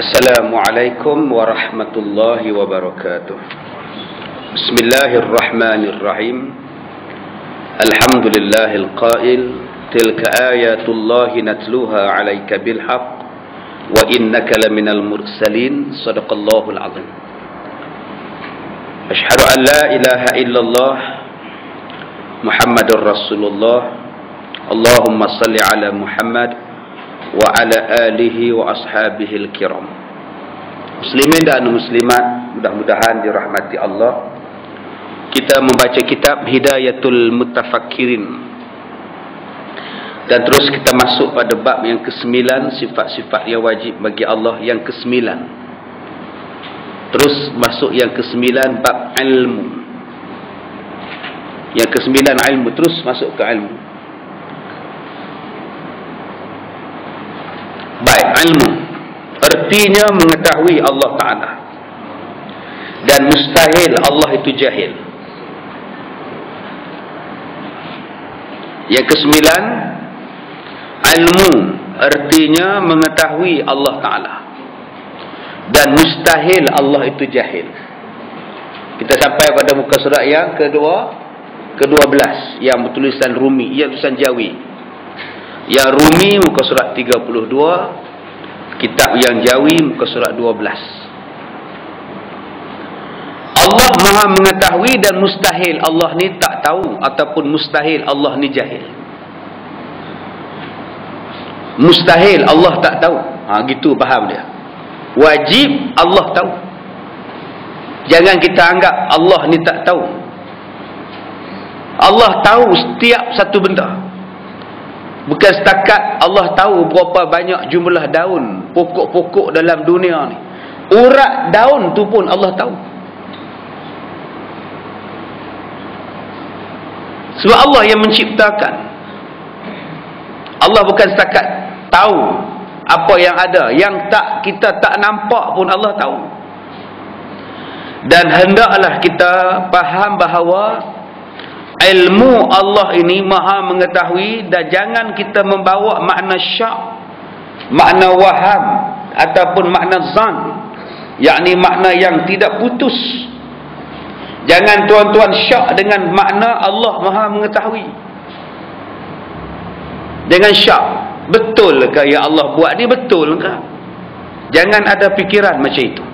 Assalamualaikum warahmatullahi wabarakatuh. Bismillahirrahmanirrahim. Alhamdulillahil qail tilka ayatullahi natluha 'alaika bil haqq wa innaka laminal mursalin. Shadaqallahul azim. Asyhadu an la ilaha illallah Muhammadur Rasulullah. Allahumma salli ala Muhammad wa ala alihi wa ashabihil kiram. Muslimin dan muslimat, mudah-mudahan dirahmati Allah. Kita membaca kitab Hidayatul Mutafakkirin, dan terus kita masuk pada bab yang ke-9, sifat-sifat yang wajib bagi Allah yang ke-9. Terus masuk yang ke-9, bab ilmu. Yang ke-9 ilmu, terus masuk ke ilmu. Baik, ilmu artinya mengetahui Allah Ta'ala, dan mustahil Allah itu jahil. Yang ke-9, ilmu artinya mengetahui Allah Ta'ala, dan mustahil Allah itu jahil. Kita sampai pada muka surat yang ke-12 yang bertulisan Rumi, yang tulisan Jawi. Yang Rumi muka surat 32, kitab yang Jawi muka surat 12. Allah Maha mengetahui, dan mustahil Allah ni tak tahu, ataupun mustahil Allah ni jahil. Mustahil Allah tak tahu. Gitu faham dia. Wajib Allah tahu. Jangan kita anggap Allah ni tak tahu. Allah tahu setiap satu benda. Bukan setakat Allah tahu berapa banyak jumlah daun, pokok-pokok dalam dunia ni. Urat daun tu pun Allah tahu. Sebab Allah yang menciptakan. Allah bukan setakat tahu apa yang ada, yang tak kita tak nampak pun Allah tahu. Dan hendaklah kita faham bahawa ilmu Allah ini Maha mengetahui, dan jangan kita membawa makna syak, makna waham, ataupun makna zan, yakni makna yang tidak putus. Jangan tuan-tuan syak dengan makna Allah Maha mengetahui. Dengan syak, betul ke yang Allah buat ni, betul ke? Jangan ada fikiran macam itu.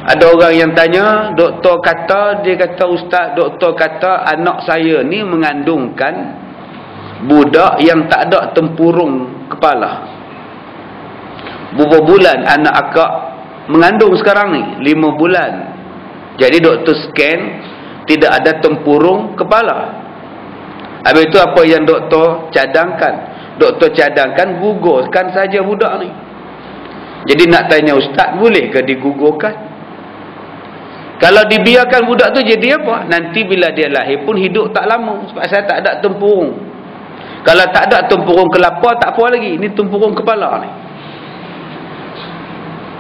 Ada orang yang tanya, doktor kata, dia kata, ustaz, doktor kata anak saya ni mengandungkan budak yang tak ada tempurung kepala. Berapa bulan anak akak mengandung sekarang ni? 5 bulan. Jadi doktor scan, tidak ada tempurung kepala. Habis itu apa yang doktor cadangkan? Doktor cadangkan gugurkan saja budak ni. Jadi nak tanya ustaz, boleh ke digugurkan? Kalau dibiarkan budak tu jadi apa? Nanti bila dia lahir pun hidup tak lama. Sebab saya tak ada tempurung. Kalau tak ada tempurung kelapa, tak apa lagi. Ini tempurung kepala ni.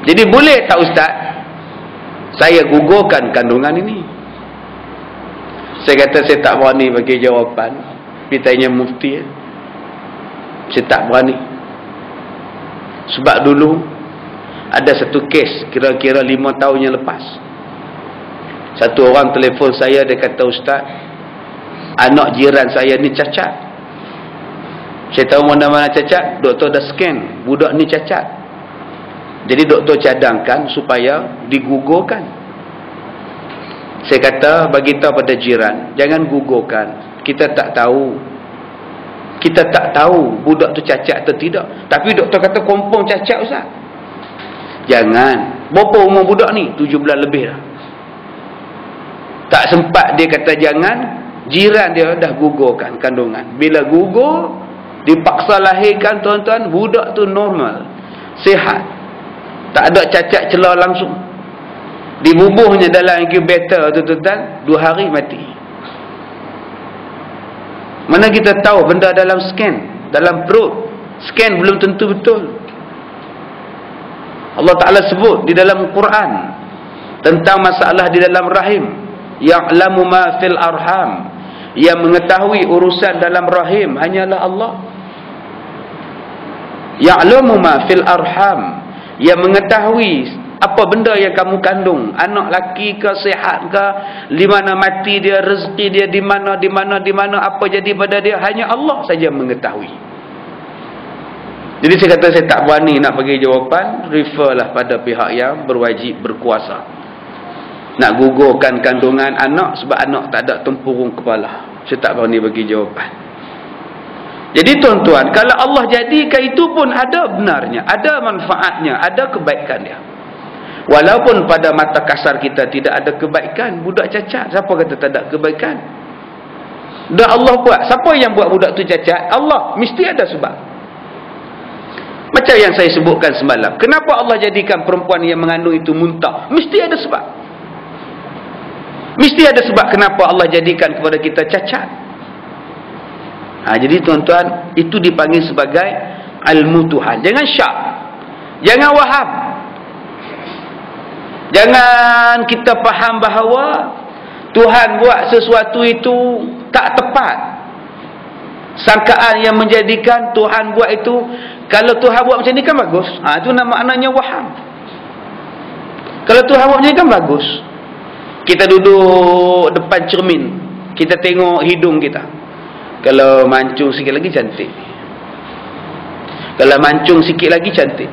Jadi boleh tak ustaz saya gugurkan kandungan ini? Saya kata saya tak berani bagi jawapan. Pergi tanya mufti. Saya tak berani. Sebab dulu ada satu kes, kira-kira 5 tahun yang lepas. Satu orang telefon saya, dia kata, ustaz, anak jiran saya ni cacat. Saya tahu mana-mana cacat, doktor dah scan, budak ni cacat. Jadi doktor cadangkan supaya digugurkan. Saya kata, bagi tahu pada jiran, jangan gugurkan. Kita tak tahu. Kita tak tahu budak tu cacat atau tidak. Tapi doktor kata confirm cacat, ustaz. Jangan. Berapa umur budak ni? 7 bulan lebih dah. Tak sempat dia kata jangan, jiran dia dah gugurkan kandungan. Bila gugur, dipaksa lahirkan, tuan-tuan, budak tu normal, sihat, tak ada cacat celah langsung. Dibubuhnya dalam incubator tu, tuan-tuan, 2 hari mati. Mana kita tahu benda dalam scan, dalam perut scan belum tentu betul. Allah Ta'ala sebut di dalam Quran tentang masalah di dalam rahim. Ya'lamu ma fil arham, yang mengetahui urusan dalam rahim hanyalah Allah. Ya'lamu ma fil arham, yang mengetahui apa benda yang kamu kandung, anak laki ke, sihat ke, di mana mati dia, rezeki dia di mana, apa jadi pada dia, hanya Allah saja mengetahui. Jadi saya kata saya tak berani nak bagi jawapan, referlah pada pihak yang berwajib, berkuasa. Nak gugurkan kandungan anak sebab anak tak ada tempurung kepala. Saya tak berani bagi jawapan. Jadi tuan-tuan, kalau Allah jadikan itu pun ada benarnya, ada manfaatnya, ada kebaikan dia. Walaupun pada mata kasar kita tidak ada kebaikan, budak cacat, siapa kata tak ada kebaikan? Dah Allah buat. Siapa yang buat budak tu cacat? Allah. Mesti ada sebab. Macam yang saya sebutkan semalam. Kenapa Allah jadikan perempuan yang mengandung itu muntah? Mesti ada sebab. Mesti ada sebab kenapa Allah jadikan kepada kita cacat. Jadi tuan-tuan, itu dipanggil sebagai ilmu Tuhan. Jangan syak. Jangan waham. Jangan kita faham bahawa Tuhan buat sesuatu itu tak tepat. Sangkaan yang menjadikan Tuhan buat itu, kalau Tuhan buat macam ni kan bagus. Itu maknanya waham. Kalau Tuhan buat macam ni kan bagus. Kita duduk depan cermin, kita tengok hidung kita. Kalau mancung sikit lagi cantik. Kalau mancung sikit lagi cantik.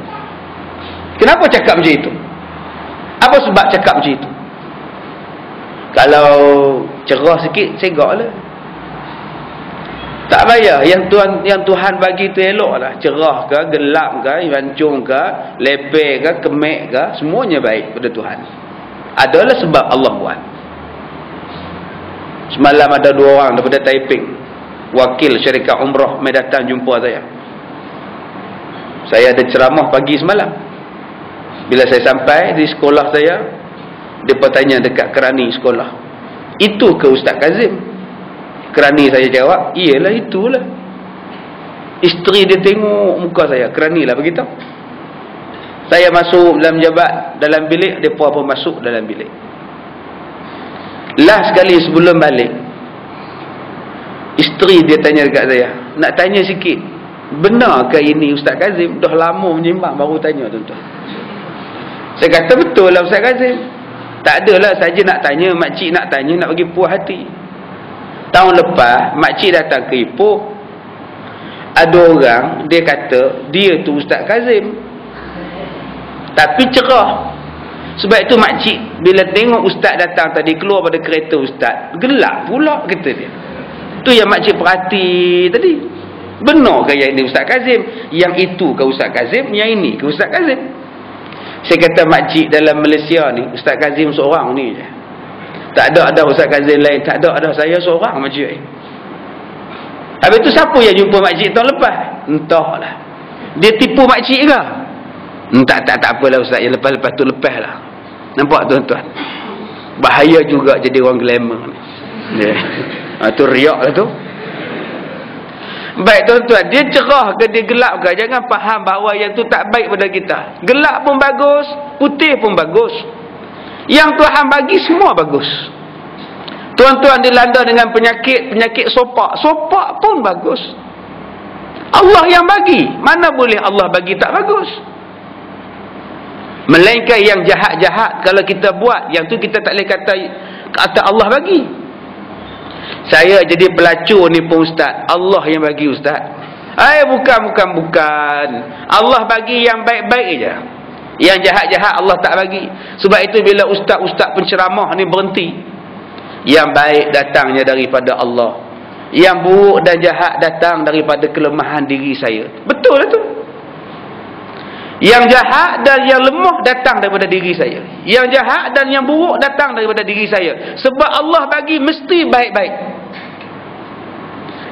Kenapa cakap macam itu? Apa sebab cakap macam itu? Kalau cerah sikit, segaklah. Tak payah. Yang Tuhan bagi tu eloklah. Cerah ke, gelap ke, mancung ke, lepek ke, kemek ke, semuanya baik pada Tuhan. Adalah sebab Allah buat. Semalam ada 2 orang daripada Taiping, wakil syarikat umrah, mai datang jumpa saya. Saya ada ceramah pagi semalam. Bila saya sampai di sekolah saya, dia bertanya dekat kerani sekolah, itu ke Ustaz Kazim? Kerani saya jawab, iyalah itulah. Isteri dia tengok muka saya, kerani lah beritahu. Saya masuk dalam jabat, dalam bilik, dia pun masuk dalam bilik. Last sekali sebelum balik, isteri dia tanya dekat saya, nak tanya sikit, benarkah ini Ustaz Kazim? Dah lama menyimbang baru tanya tuan-tuan. Saya kata betul lah Ustaz Kazim. Tak adalah saja nak tanya, makcik nak tanya, nak bagi puas hati. Tahun lepas makcik datang ke Ipoh, ada orang dia kata dia tu Ustaz Kazim, tapi cerah. Sebab itu makcik bila tengok ustaz datang tadi, keluar pada kereta ustaz, gelap pula kata dia. Tu yang makcik perhati tadi. Benarkah yang ini Ustaz Kazim? Yang itu ke Ustaz Kazim? Yang ini ke Ustaz Kazim? Saya kata makcik dalam Malaysia ni, Ustaz Kazim seorang ni je. Tak ada Ustaz Kazim lain. Tak ada saya seorang makcik. Habis tu siapa yang jumpa makcik tahun lepas? Entahlah. Dia tipu makcik ke? Tak apalah Ustaz. Yang lepas-lepas tu lepas lah. Nampak tuan-tuan? Bahaya juga jadi orang glamour ni. Tu riak lah tu. Baik tuan-tuan, dia cerah ke dia gelap ke, jangan faham bahawa yang tu tak baik pada kita. Gelap pun bagus, putih pun bagus. Yang Tuhan bagi semua bagus. Tuan-tuan dilanda dengan penyakit sopak pun bagus. Allah yang bagi. Mana boleh Allah bagi tak bagus? Melainkan yang jahat-jahat kalau kita buat, yang tu kita tak boleh kata Allah bagi. Saya jadi pelacur ni pun ustaz, Allah yang bagi ustaz. Bukan. Allah bagi yang baik-baik je. Yang jahat-jahat Allah tak bagi. Sebab itu bila ustaz-ustaz penceramah ni berhenti, yang baik datangnya daripada Allah, yang buruk dan jahat datang daripada kelemahan diri saya. Betul lah tu. Yang jahat dan yang lemah datang daripada diri saya. Yang jahat dan yang buruk datang daripada diri saya. Sebab Allah bagi mesti baik-baik.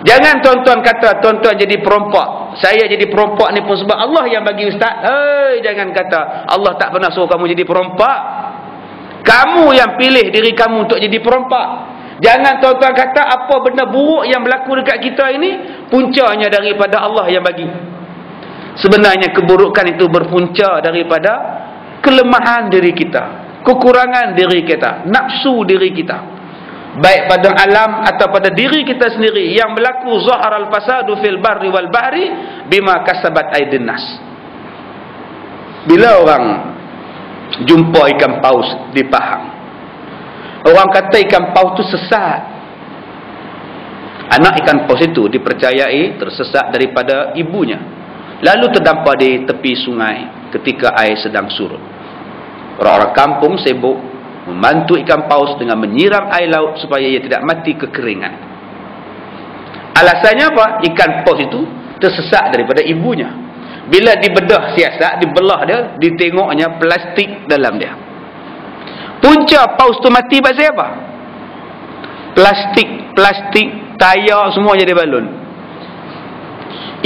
Jangan tuan-tuan kata tuan-tuan jadi perompak. Saya jadi perompak ni pun sebab Allah yang bagi ustaz. Jangan kata Allah tak pernah suruh kamu jadi perompak. Kamu yang pilih diri kamu untuk jadi perompak. Jangan tuan-tuan kata apa benda buruk yang berlaku dekat kita ini puncanya daripada Allah yang bagi. Sebenarnya keburukan itu berpunca daripada kelemahan diri kita, kekurangan diri kita, nafsu diri kita, baik pada alam atau pada diri kita sendiri yang berlaku. Zaharal fasadu fil barri wal bahri bima kasabat aydin nas. Bila orang jumpa ikan paus di Pahang, orang kata ikan paus tu sesat. Anak ikan paus itu dipercayai tersesat daripada ibunya, lalu terdampar di tepi sungai ketika air sedang surut. Orang-orang kampung sibuk membantu ikan paus dengan menyiram air laut supaya ia tidak mati kekeringan. Alasannya apa? Ikan paus itu tersesat daripada ibunya. Bila dibedah siasat, dibelah dia, ditengoknya plastik dalam dia. Punca paus tu mati pasal apa? Plastik, tayar semua jadi balon.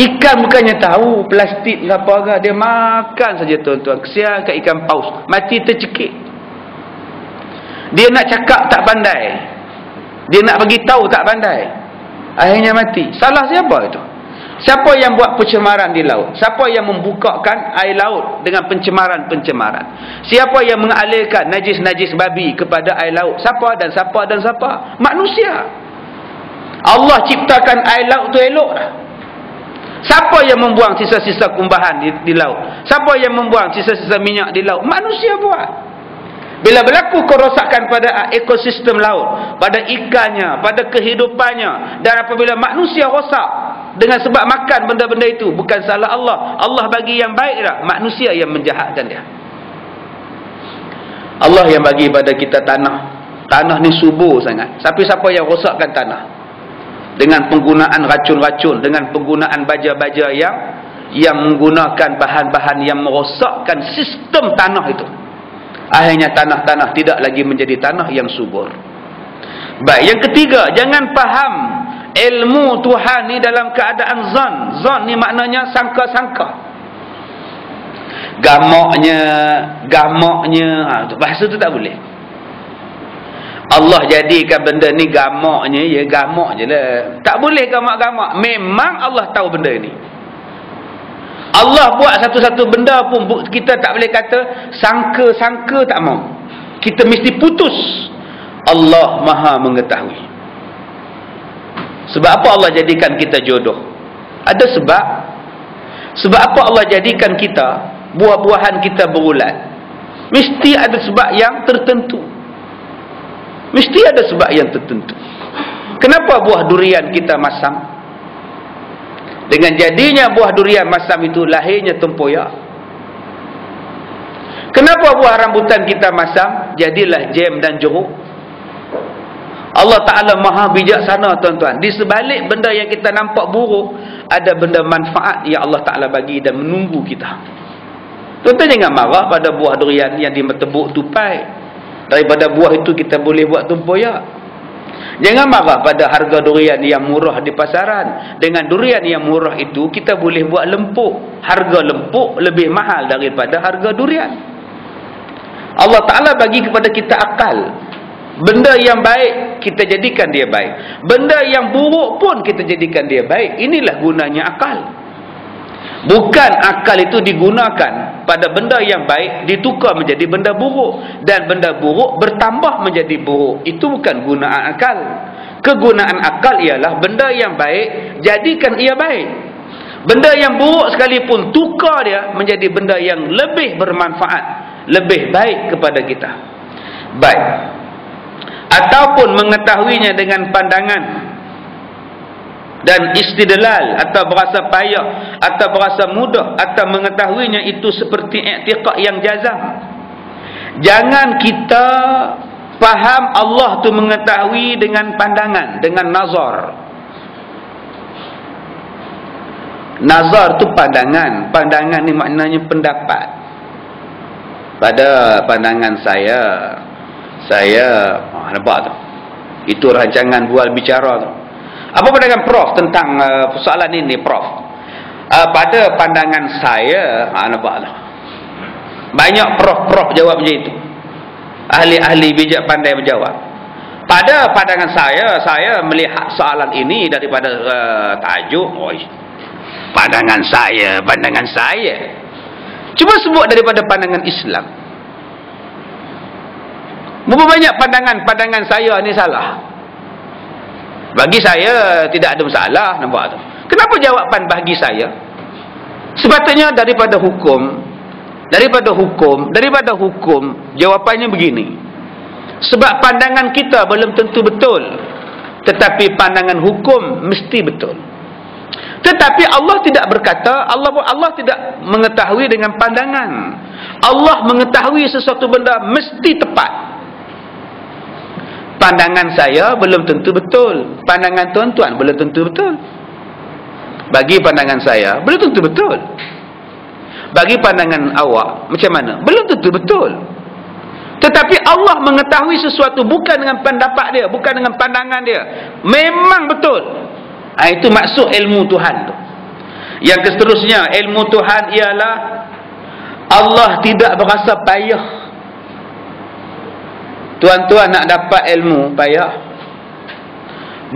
Ikan bukannya tahu plastik apa agak, dia makan saja tuan-tuan. Kesian kat ikan paus, mati tercekik. Dia nak cakap tak pandai, dia nak bagi tahu tak pandai, akhirnya mati. Salah siapa itu? Siapa yang buat pencemaran di laut? Siapa yang membukakan air laut dengan pencemaran-pencemaran? Siapa yang mengalirkan najis-najis babi kepada air laut? Siapa dan siapa dan siapa? Manusia. Allah ciptakan air laut tu elok dah. Siapa yang membuang sisa-sisa kumbahan di laut? Siapa yang membuang sisa-sisa minyak di laut? Manusia buat. Bila berlaku kerosakan pada ekosistem laut, pada ikannya, pada kehidupannya, dan apabila manusia rosak dengan sebab makan benda-benda itu, bukan salah Allah. Allah bagi yang baik dah, manusia yang menjahatkan dia. Allah yang bagi pada kita tanah. Tanah ni subur sangat. Tapi siapa yang rosakkan tanah? Dengan penggunaan racun-racun, dengan penggunaan baja-baja yang menggunakan bahan-bahan yang merosakkan sistem tanah itu. Akhirnya tanah-tanah tidak lagi menjadi tanah yang subur. Baik, yang ketiga, jangan faham ilmu Tuhan ni dalam keadaan zon. Zon ni maknanya sangka-sangka. Gamaknya, bahasa tu tak boleh. Allah jadikan benda ni gamaknya, ya gamak je lah. Tak boleh gamak-gamak. Memang Allah tahu benda ni. Allah buat satu-satu benda pun kita tak boleh kata sangka-sangka, tak mau. Kita mesti putus. Allah Maha mengetahui. Sebab apa Allah jadikan kita jodoh? Ada sebab. Sebab apa Allah jadikan kita, buah-buahan kita berulat? Mesti ada sebab yang tertentu. Mesti ada sebab yang tertentu. Kenapa buah durian kita masam? Dengan jadinya buah durian masam itu, lahirnya tempoyak. Kenapa buah rambutan kita masam? Jadilah jam dan jeruk. Allah Ta'ala Maha bijaksana tuan-tuan. Di sebalik benda yang kita nampak buruk, ada benda manfaat yang Allah Ta'ala bagi dan menunggu kita. Tuan-tuan jangan marah pada buah durian yang dimetebuk tupai. Daripada buah itu kita boleh buat tempoyak. Jangan marah pada harga durian yang murah di pasaran. Dengan durian yang murah itu kita boleh buat lempuk. Harga lempuk lebih mahal daripada harga durian. Allah Ta'ala bagi kepada kita akal. Benda yang baik kita jadikan dia baik. Benda yang buruk pun kita jadikan dia baik. Inilah gunanya akal. Bukan akal itu digunakan pada benda yang baik ditukar menjadi benda buruk, dan benda buruk bertambah menjadi buruk. Itu bukan gunaan akal. Kegunaan akal ialah benda yang baik jadikan ia baik. Benda yang buruk sekalipun tukar dia menjadi benda yang lebih bermanfaat, lebih baik kepada kita. Baik. Ataupun mengetahuinya dengan pandangan dan istidlal, atau berasa payah, atau berasa mudah, atau mengetahuinya itu seperti i'tiqad yang jazam. Jangan kita faham Allah tu mengetahui dengan pandangan, dengan nazar. Nazar tu pandangan. Pandangan ni maknanya pendapat. Pada pandangan saya nampak tu, itu rancangan bual bicara tu. Apa pandangan Prof tentang persoalan ini, Prof? Pada pandangan saya, nampak lah. Banyak Prof jawab macam itu. Ahli-ahli bijak pandai menjawab. Pada pandangan saya melihat soalan ini daripada tajuk. Pandangan saya. Cuba sebut daripada pandangan Islam. Berapa banyak pandangan saya ni salah? Bagi saya tidak ada masalah, nampak tu. Kenapa jawapan bagi saya? Sepatutnya daripada hukum Daripada hukum, jawapannya begini. Sebab pandangan kita belum tentu betul, tetapi pandangan hukum mesti betul. Tetapi Allah tidak berkata, Allah tidak mengetahui dengan pandangan. Allah mengetahui sesuatu benda mesti tepat. Pandangan saya belum tentu betul, pandangan tuan-tuan belum tentu betul. Bagi pandangan saya belum tentu betul. Bagi pandangan awak macam mana? Belum tentu betul. Tetapi Allah mengetahui sesuatu bukan dengan pendapat dia, bukan dengan pandangan dia. Memang betul. Itu maksud ilmu Tuhan tu. Yang seterusnya, ilmu Tuhan ialah Allah tidak berasa payah. Tuan-tuan nak dapat ilmu payah.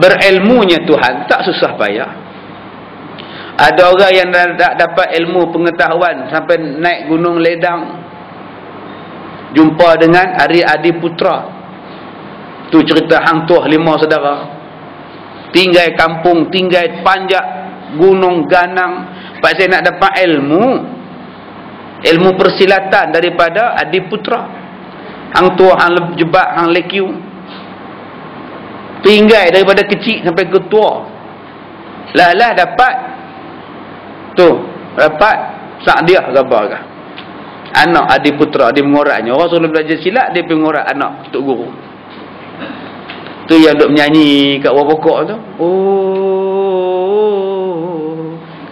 Berilmunya Tuhan tak susah payah. Ada orang yang tak dapat ilmu pengetahuan sampai naik gunung ledang, jumpa dengan Ari Adi Putra. Tu cerita hang tuah 5 saudara. Tinggal kampung, tinggal panjak gunung ganang. Pasal nak dapat ilmu persilatan daripada Adi Putra. Hang tuah, hang jebak, hang lekiu. Tinggal daripada kecil sampai ke tua. Lah dapat. Tu, dapat Sa'diah gambar kah? Anak Adi Putra, dia mengoraknya. Orang suruh belajar silat, dia pergi mengorak anak tok guru. Tu yang duk menyanyi kat bawah pokok tu. Oh,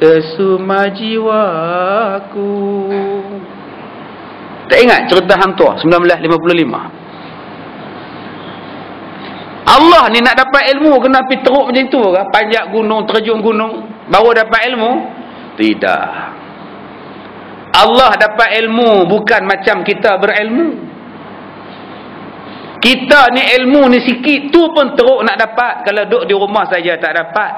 kesuma jiwaku. Tak ingat cerita hang tua 1955? Allah ni nak dapat ilmu kena pergi teruk macam tu ke? Panjat gunung, terjun gunung baru dapat ilmu? Tidak. Allah dapat ilmu bukan macam kita berilmu. Kita ni ilmu ni sikit tu pun teruk nak dapat. Kalau duduk di rumah saja tak dapat.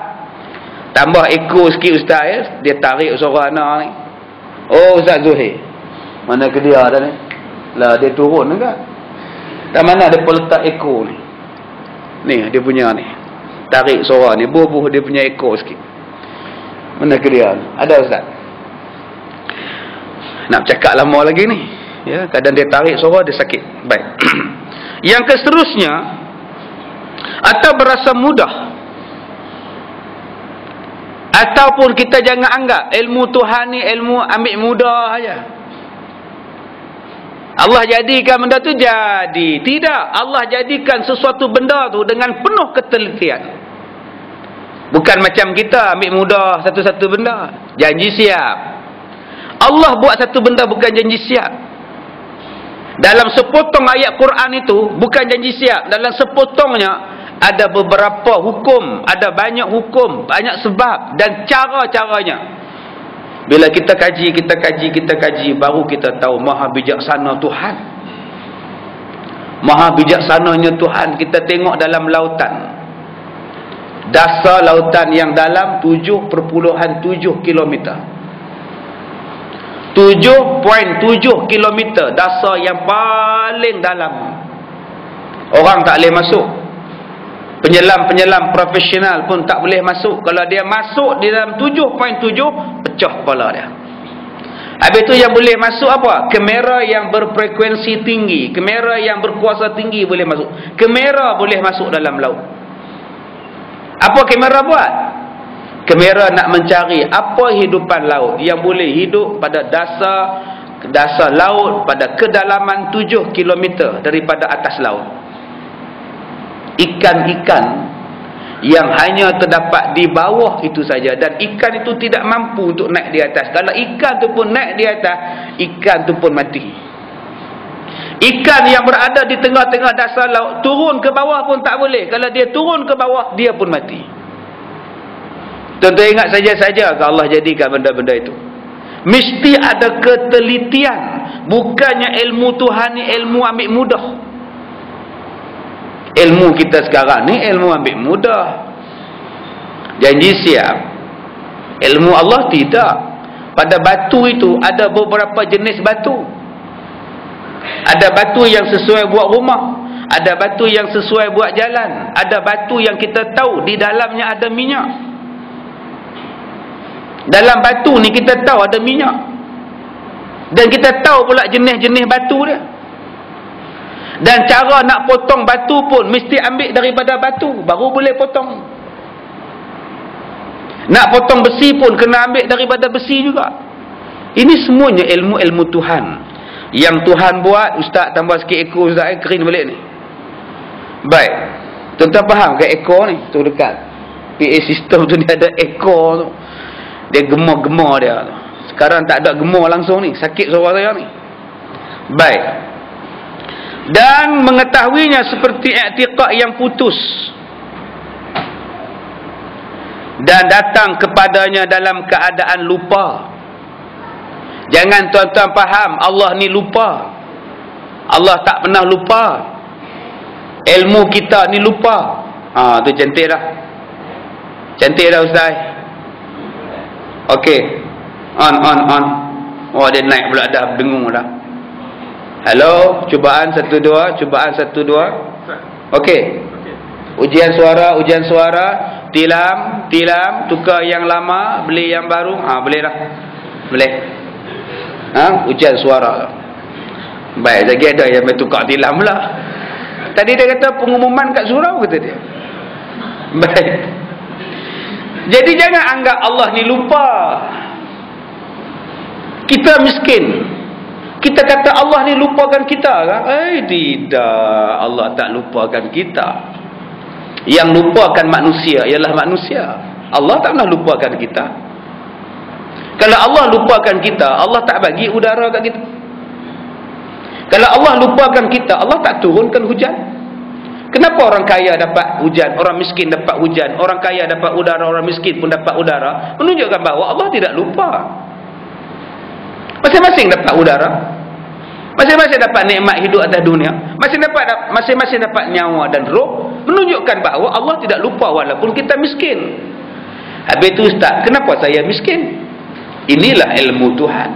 Tambah ekor sikit ustaz, dia tarik suara anak ni. Oh Ustaz Zuhir, mana ke dia dah ni? Lah dia turun ke? Kat mana dia letak ekor ni? Ni dia punya ni. Tarik suara ni, bubuh dia punya ekor sikit. Mana ke dia? Ada Ustaz? Nak cakap lama lagi ni. Ya, kadang dia tarik suara dia sakit. Baik. Yang seterusnya, atau berasa mudah, ataupun kita jangan anggap ilmu Tuhan ni ilmu ambil mudah aja. Allah jadikan benda tu jadi. Tidak. Allah jadikan sesuatu benda tu dengan penuh ketelitian. Bukan macam kita ambil mudah satu-satu benda. Janji siap. Allah buat satu benda bukan janji siap. Dalam sepotong ayat Quran itu bukan janji siap. Dalam sepotongnya ada beberapa hukum, ada banyak hukum, banyak sebab dan cara-caranya. Bila kita kaji, baru kita tahu maha bijaksana Tuhan. Maha bijaksananya Tuhan. Kita tengok dalam lautan. Dasar lautan yang dalam 7.7 kilometer. 7.7 kilometer dasar yang paling dalam. Orang tak boleh masuk. Penyelam-penyelam profesional pun tak boleh masuk. Kalau dia masuk di dalam 7.7, pecah kepala dia. Habis tu yang boleh masuk apa? Kamera yang berfrekuensi tinggi, kamera yang berkuasa tinggi boleh masuk. Kamera boleh masuk dalam laut. Apa kamera buat? Kamera nak mencari apa hidupan laut yang boleh hidup pada dasar laut pada kedalaman 7 km daripada atas laut. Ikan-ikan yang hanya terdapat di bawah itu saja, dan ikan itu tidak mampu untuk naik di atas. Kalau ikan tu pun naik di atas, ikan tu pun mati. Ikan yang berada di tengah-tengah dasar laut turun ke bawah pun tak boleh. Kalau dia turun ke bawah, dia pun mati. Tuan-tuan ingat saja-saja kalau Allah jadikan benda-benda itu. Mesti ada ketelitian. Bukannya ilmu Tuhan ni ilmu ambil mudah. Ilmu kita sekarang ni ilmu ambil mudah. Janji siap. Ilmu Allah tidak. Pada batu itu ada beberapa jenis batu. Ada batu yang sesuai buat rumah. Ada batu yang sesuai buat jalan. Ada batu yang kita tahu di dalamnya ada minyak. Dalam batu ni kita tahu ada minyak. Dan kita tahu pula jenis-jenis batu dia. Dan cara nak potong batu pun mesti ambil daripada batu, baru boleh potong. Nak potong besi pun kena ambil daripada besi juga. Ini semuanya ilmu-ilmu Tuhan. Yang Tuhan buat, ustaz tambah sikit ekor ustaz, kering balik ni. Baik. Tuan-tuan faham ke ekor ni? Tu dekat PA system tu dia ada ekor tu. Dia gemar-gemar dia tu. Sekarang tak ada gemar langsung ni. Sakit suara saya ni. Baik. Dan mengetahuinya seperti i'tiqad yang putus. Dan datang kepadanya dalam keadaan lupa. Jangan tuan-tuan faham Allah ni lupa. Allah tak pernah lupa. Ilmu kita ni lupa. Tu cantik dah. Cantik dah ustaz. Okey. On. Oh dia naik pula dah, dengung dah. Hello, cubaan 1 2, cubaan 1 2. Okey. Ujian suara, tilam, tukar yang lama, beli yang baru. Boleh dah. Boleh. Ujian suara. Baik, lagi ada yang bertukar tilam pula. Tadi dia kata pengumuman kat surau, kata dia. Baik. Jadi jangan anggap Allah ni lupa. Kita miskin. Kita kata Allah ni lupakan kita kan? Tidak. Allah tak lupakan kita. Yang lupakan manusia ialah manusia. Allah tak pernah lupakan kita. Kalau Allah lupakan kita, Allah tak bagi udara kat kita. Kalau Allah lupakan kita, Allah tak turunkan hujan. Kenapa orang kaya dapat hujan, orang miskin dapat hujan, orang kaya dapat udara, orang miskin pun dapat udara? Menunjukkan bahawa Allah tidak lupa. Masing-masing dapat udara. Masing-masing dapat nikmat hidup atas dunia. Masing-masing dapat nyawa dan roh. Menunjukkan bahawa Allah tidak lupa walaupun kita miskin. Habis itu ustaz, kenapa saya miskin? Inilah ilmu Tuhan.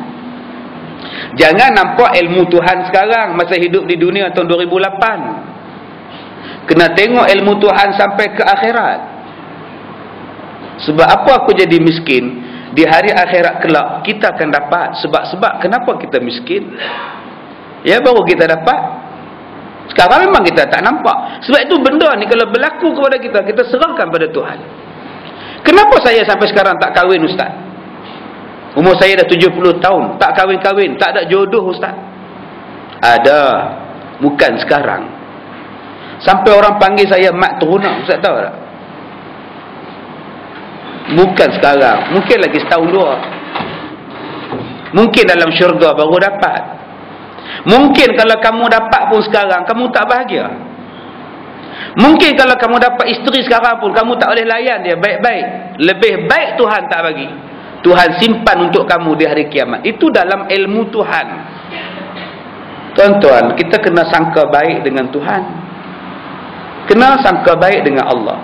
Jangan nampak ilmu Tuhan sekarang masa hidup di dunia tahun 2008. Kena tengok ilmu Tuhan sampai ke akhirat. Sebab apa aku jadi miskin? Di hari akhirat kelak kita akan dapat sebab-sebab kenapa kita miskin. Ya, baru kita dapat. Sekarang memang kita tak nampak. Sebab itu benda ni kalau berlaku kepada kita, kita serahkan pada Tuhan. Kenapa saya sampai sekarang tak kahwin ustaz? Umur saya dah 70 tahun, tak kahwin-kahwin, tak ada jodoh ustaz. Ada, bukan sekarang. Sampai orang panggil saya mak teruna, ustaz tahu tak? Bukan sekarang, mungkin lagi setahun dua. Mungkin dalam syurga baru dapat. Mungkin kalau kamu dapat pun sekarang, kamu tak bahagia. Mungkin kalau kamu dapat isteri sekarang pun, kamu tak boleh layan dia baik-baik. Lebih baik Tuhan tak bagi. Tuhan simpan untuk kamu di hari kiamat. Itu dalam ilmu Tuhan. Tuan-tuan, kita kena sangka baik dengan Tuhan. Kena sangka baik dengan Allah.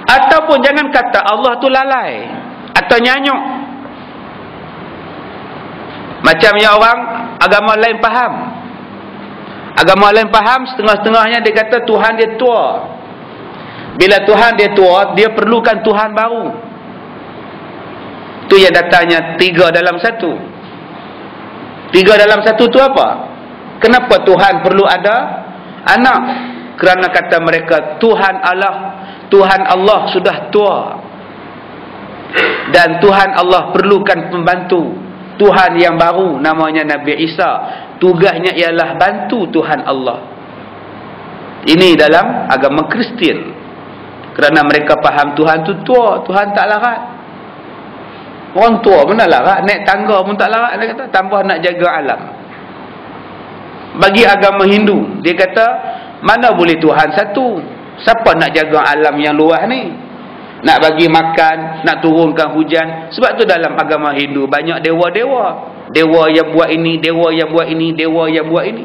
Ataupun jangan kata Allah tu lalai atau nyanyuk. Macam yang orang agama lain faham. Agama lain faham, setengah-setengahnya dia kata Tuhan dia tua. Bila Tuhan dia tua, dia perlukan Tuhan baru. Tu yang datanya 3 dalam 1. 3 dalam 1 tu apa? Kenapa Tuhan perlu ada anak? Kerana kata mereka Tuhan Allah sudah tua. Dan Tuhan Allah perlukan pembantu. Tuhan yang baru namanya Nabi Isa. Tugasnya ialah bantu Tuhan Allah. Ini dalam agama Kristian. Kerana mereka faham Tuhan tu tua. Tuhan tak larat. Orang tua pun tak larat. Naik tangga pun tak larat. Dia kata tambah nak jaga alam. Bagi agama Hindu, dia kata mana boleh Tuhan satu? Siapa nak jaga alam yang luas ni? Nak bagi makan, nak turunkan hujan. Sebab tu dalam agama Hindu banyak dewa-dewa. Dewa yang buat ini, dewa yang buat ini, dewa yang buat ini.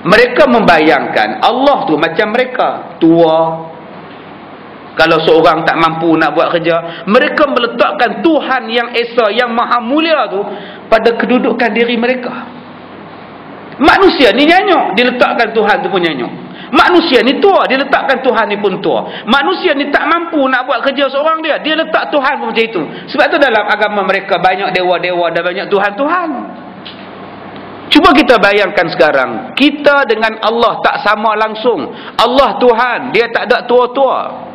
Mereka membayangkan Allah tu macam mereka, tua. Kalau seorang tak mampu nak buat kerja, mereka meletakkan Tuhan yang esa, yang maha mulia tu pada kedudukan diri mereka. Manusia ni nyanyuk, diletakkan Tuhan tu pun nyanyuk. Manusia ni tua, dia letakkan Tuhan ni pun tua. Manusia ni tak mampu nak buat kerja seorang dia letak Tuhan pun macam itu. Sebab tu dalam agama mereka banyak dewa-dewa dan banyak Tuhan-Tuhan. Cuba kita bayangkan sekarang, kita dengan Allah tak sama langsung. Allah Tuhan, dia tak ada tua-tua.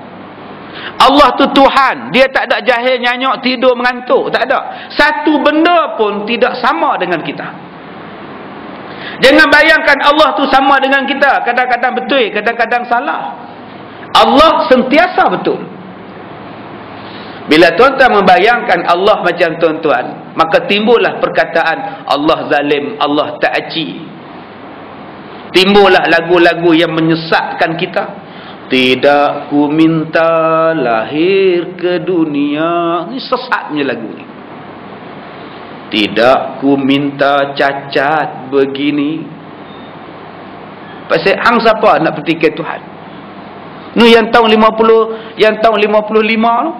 Allah tu Tuhan, dia tak ada jahil, nyanyok, tidur, mengantuk, tak ada. Satu benda pun tidak sama dengan kita. Jangan bayangkan Allah tu sama dengan kita, kadang-kadang betul, kadang-kadang salah. Allah sentiasa betul. Bila tuan-tuan membayangkan Allah macam tuan-tuan, maka timbullah perkataan Allah zalim, Allah ta'aci. Timbullah lagu-lagu yang menyesatkan kita. Tidak ku minta lahir ke dunia. Ini sesatnya lagu ni. Tidak ku minta cacat begini. Pasal hang siapa nak petikai Tuhan? Ni yang tahun 50, yang tahun 55 tu.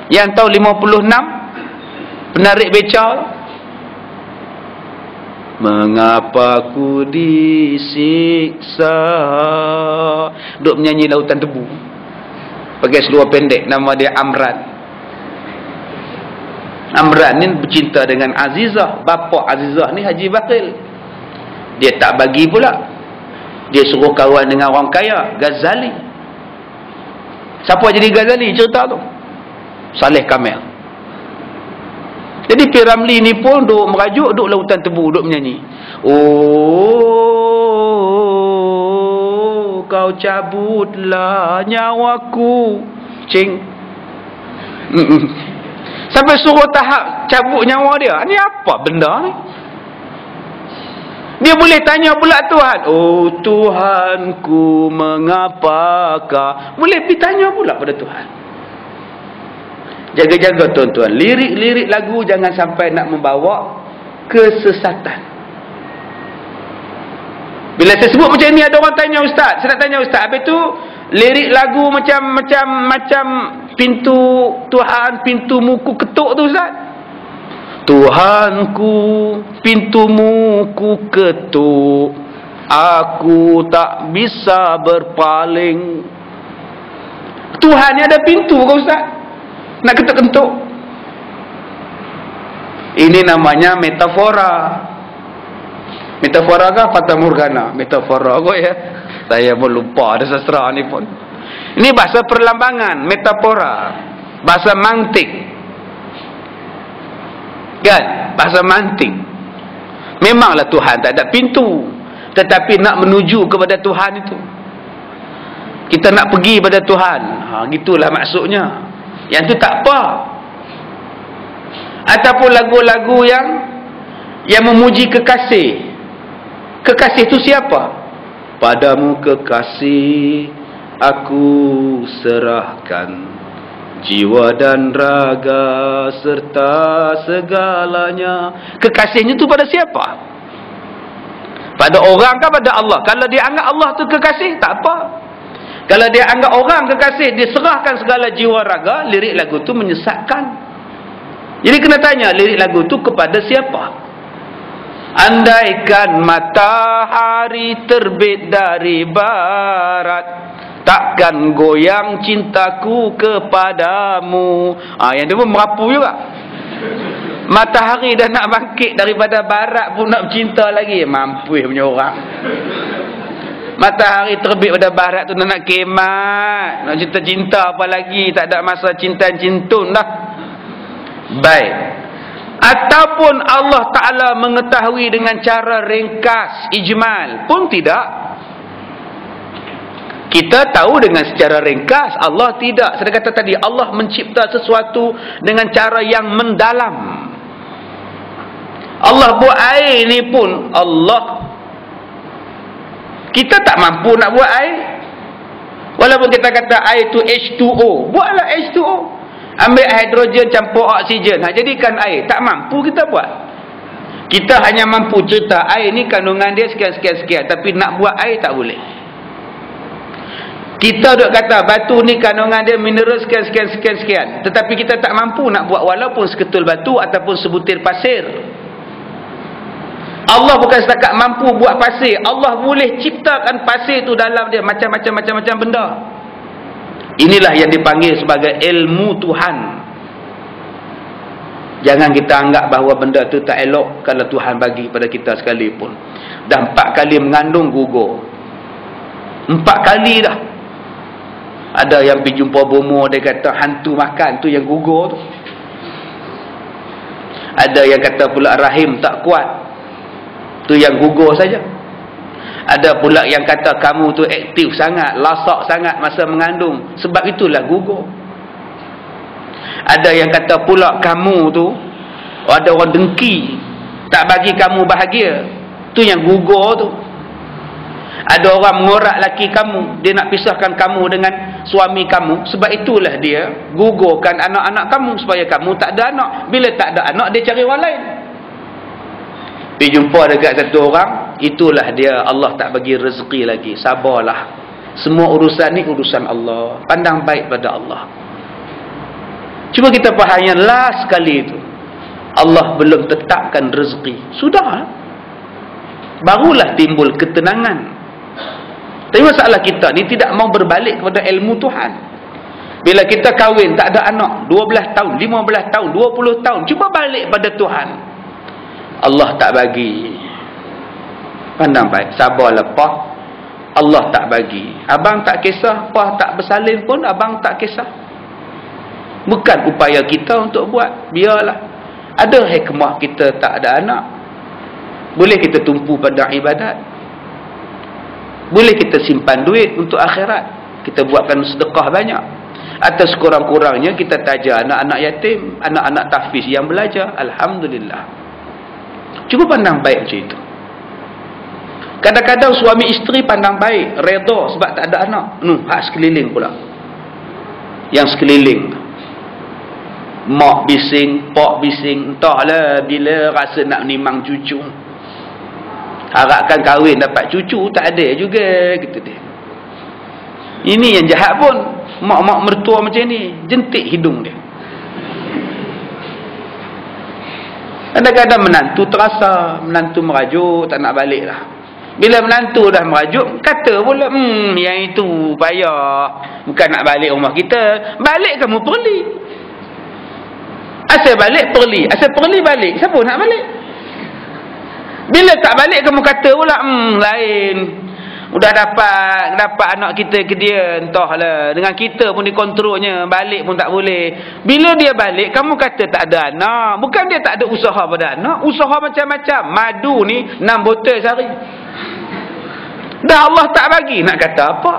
Yang tahun 56 penarik beca tu. Mengapa ku disiksa? Duk menyanyi Lautan Tebu. Pakai seluar pendek, nama dia Amran. Amran ni bercinta dengan Azizah. Bapa Azizah ni Haji Bakil. Dia tak bagi pula. Dia suruh kawan dengan orang kaya, Ghazali. Siapa jadi Ghazali cerita tu? Saleh Kamel. Jadi P. Ramli ni pun duk merajuk, duk Lautan Tebu, duk menyanyi. Oh, kau cabutlah nyawaku. Cing. Sampai suruh tahap cabut nyawa dia. Ni apa benda ni? Dia boleh tanya pula Tuhan. Oh Tuhanku, mengapakah? Boleh pergi tanya pula pada Tuhan. Jaga-jaga tuan-tuan. Lirik-lirik lagu jangan sampai nak membawa kesesatan. Bila saya sebut macam ni, ada orang tanya Ustaz. Saya nak tanya Ustaz, apa itu lirik lagu macam pintu Tuhan, pintumu ku ketuk tu Ustaz? Tuhanku, pintumu ku ketuk, aku tak bisa berpaling. Tuhan ni ada pintu ke Ustaz? Nak ketuk-ketuk. Ini namanya metafora. Metafora ke fata morgana? Metafora kot ya. Saya pun lupa ada sastra ni pun. Ini bahasa perlambangan, metafora. Bahasa mantik. Kan? Bahasa mantik. Memanglah Tuhan tak ada pintu, tetapi nak menuju kepada Tuhan itu, kita nak pergi pada Tuhan. Gitulah maksudnya. Yang tu tak apa. Ataupun lagu-lagu yang memuji kekasih. Kekasih tu siapa? Padamu kekasih aku serahkan jiwa dan raga serta segalanya. Kekasihnya tu pada siapa? Pada orang ke pada Allah? Kalau dia anggap Allah tu kekasih, tak apa. Kalau dia anggap orang kekasih, dia serahkan segala jiwa raga, lirik lagu tu menyesatkan. Jadi kena tanya, lirik lagu tu kepada siapa? Andaikan matahari terbit dari barat, takkan goyang cintaku kepadamu. Yang dia pun merapu juga. Matahari dah nak bangkit daripada barat pun nak cinta lagi. Mampu punya orang. Matahari terbit pada barat tu nak kemat, nak cinta-cinta apa lagi, tak ada masa cinta-cintun dah. Baik. Ataupun Allah Ta'ala mengetahui dengan cara ringkas, ijmal pun tidak. Kita tahu dengan secara ringkas, Allah tidak. Saya kata tadi, Allah mencipta sesuatu dengan cara yang mendalam. Allah buat air ni pun Allah. Kita tak mampu nak buat air. Walaupun kita kata air tu H2O, buatlah H2O. Ambil hidrogen campur oksigen, jadikan air. Tak mampu kita buat. Kita hanya mampu cerita air ni kandungan dia sekian-sekian-sekian, tapi nak buat air tak boleh. Kita duk kata batu ni kandungan dia mineral sekian-sekian-sekian, tetapi kita tak mampu nak buat walaupun seketul batu ataupun sebutir pasir. Allah bukan setakat mampu buat pasir, Allah boleh ciptakan pasir tu dalam dia macam-macam benda. Inilah yang dipanggil sebagai ilmu Tuhan. Jangan kita anggap bahawa benda tu tak elok kalau Tuhan bagi pada kita sekalipun. Dah 4 kali mengandung gugur. 4 kali dah. Ada yang pergi jumpa bomo, dia kata hantu makan tu yang gugur tu. Ada yang kata pula rahim tak kuat, tu yang gugur saja. Ada pula yang kata kamu tu aktif sangat, lasak sangat masa mengandung, sebab itulah gugur. Ada yang kata pula kamu tu ada orang dengki, tak bagi kamu bahagia, tu yang gugur tu. Ada orang mengorak laki kamu, dia nak pisahkan kamu dengan suami kamu, sebab itulah dia gugurkan anak-anak kamu supaya kamu tak ada anak. Bila tak ada anak, dia cari orang lain. Pergi jumpa dekat satu orang, itulah dia Allah tak bagi rezeki lagi. Sabarlah. Semua urusan ni urusan Allah. Pandang baik pada Allah. Cuma kita faham yang last kali itu Allah belum tetapkan rezeki. Sudah. Barulah timbul ketenangan. Tapi masalah kita ni tidak mau berbalik kepada ilmu Tuhan. Bila kita kahwin tak ada anak 12 tahun, 15 tahun, 20 tahun, cuba balik pada Tuhan. Allah tak bagi. Pandang baik, sabarlah Pak. Allah tak bagi. Abang tak kisah, Pak tak bersalin pun abang tak kisah. Bukan upaya kita untuk buat, biarlah. Ada hikmah kita tak ada anak. Boleh kita tumpu pada ibadat. Boleh kita simpan duit untuk akhirat. Kita buatkan sedekah banyak. Atau sekurang-kurangnya kita taja anak-anak yatim, anak-anak tahfiz yang belajar. Alhamdulillah. Cuba pandang baik macam itu. Kadang-kadang suami isteri pandang baik, redha sebab tak ada anak. Hak sekeliling pula. Yang sekeliling. Mak bising, pak bising, entahlah bila rasa nak menimang cucu. Harapkan kahwin dapat cucu, tak ada juga gitu dia. Ini yang jahat pun. Mak-mak mertua macam ni, jentik hidung dia. Kadang-kadang menantu terasa, menantu merajuk, tak nak balik lah. Bila menantu dah merajuk, kata pula, yang itu payah, bukan nak balik rumah kita. Balik kamu perli. Asal balik perli, asal perli balik, siapa nak balik? Bila tak balik kamu kata pula, lain. Udah dapat anak kita ke dia, entahlah. Dengan kita pun dikontrolnya, balik pun tak boleh. Bila dia balik, kamu kata tak ada anak. Bukan dia tak ada usaha pada anak. Usaha macam-macam. Madu ni 6 botol sehari. Dah Allah tak bagi, nak kata apa?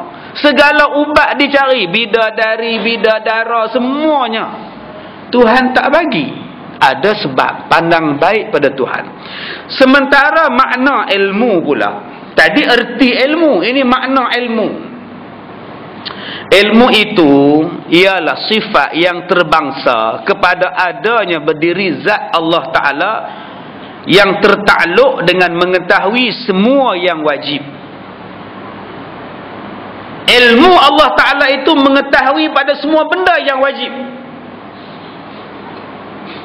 Segala ubat dicari, bidadari, bidadara, semuanya Tuhan tak bagi. Ada sebab. Pandang baik pada Tuhan. Sementara makna ilmu pula, tadi erti ilmu, ini makna ilmu. Ilmu itu ialah sifat yang terbangsa kepada adanya berdiri zat Allah Ta'ala yang tertakluk dengan mengetahui semua yang wajib. Ilmu Allah Ta'ala itu mengetahui pada semua benda yang wajib.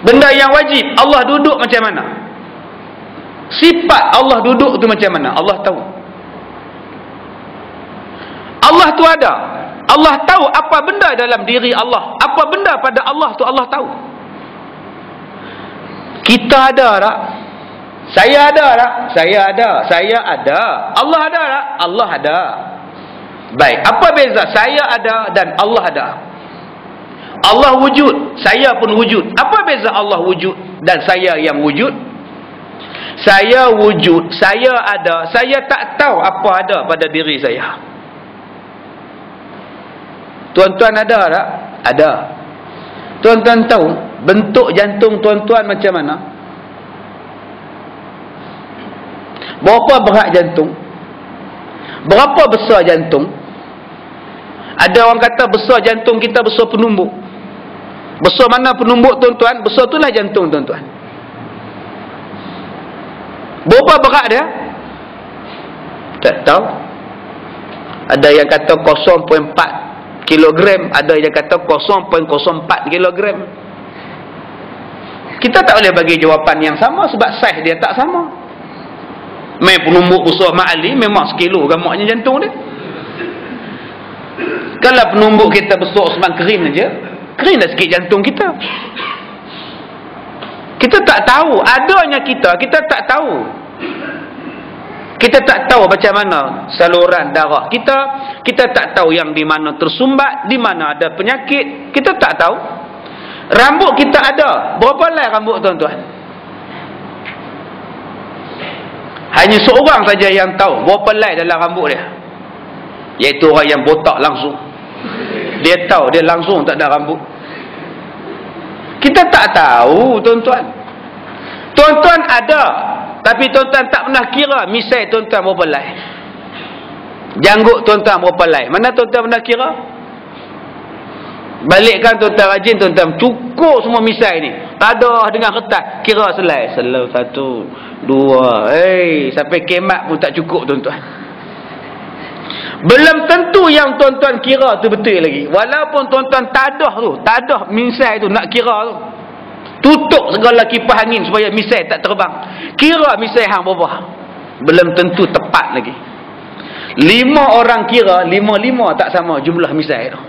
Benda yang wajib, Allah duduk macam mana? Sifat Allah duduk tu macam mana? Allah tahu. Allah tu ada. Allah tahu apa benda dalam diri Allah. Apa benda pada Allah tu Allah tahu. Kita ada tak? Saya ada tak? Saya ada. Saya ada. Allah ada tak? Allah ada. Baik. Apa beza saya ada dan Allah ada? Allah wujud, saya pun wujud. Apa beza Allah wujud dan saya yang wujud? Saya wujud, saya ada, saya tak tahu apa ada pada diri saya. Tuan-tuan ada tak? Ada. Tuan-tuan tahu bentuk jantung tuan-tuan macam mana? Berapa berat jantung? Berapa besar jantung? Ada orang kata besar jantung kita besar penumbuk. Besar mana penumbuk tuan-tuan? Besar itulah jantung tuan-tuan. Berapa berat dia? Tak tahu. Ada yang kata 0.4 kilogram, ada yang kata 0.04 kilogram. Kita tak boleh bagi jawapan yang sama sebab saiz dia tak sama. Main penumbuk besar Mak Ali memang sekilo gamaknya jantung dia. Kalau penumbuk kita besar Osman Kerin aja, kering dah sikit jantung kita. Kita tak tahu. Adanya kita tak tahu. Kita tak tahu macam mana saluran darah kita. Kita tak tahu yang di mana tersumbat, di mana ada penyakit. Kita tak tahu. Rambut kita ada. Berapa helai rambut tuan-tuan? Hanya seorang saja yang tahu berapa helai dalam rambut dia. Iaitu orang yang botak langsung. Dia tahu dia langsung tak ada rambut. Kita tak tahu tuan-tuan. Tuan-tuan ada. Tapi tuan-tuan tak pernah kira misai tuan-tuan berapa helai. Janggut tuan-tuan berapa helai. Mana tuan-tuan pernah kira? Balikkan tuan-tuan rajin, tuan-tuan cukup semua misai ni. Tadah dengan kertas. Kira selai. Selai 1, 2. Sampai kemat pun tak cukup tuan-tuan. Belum tentu yang tuan-tuan kira tu betul lagi. Walaupun tuan-tuan tadah misai tu nak kira tu. Tutup segala kipas angin supaya misai tak terbang. Kira misai hang berapa. Belum tentu tepat lagi. 5 orang kira, 5 tak sama jumlah misai tu.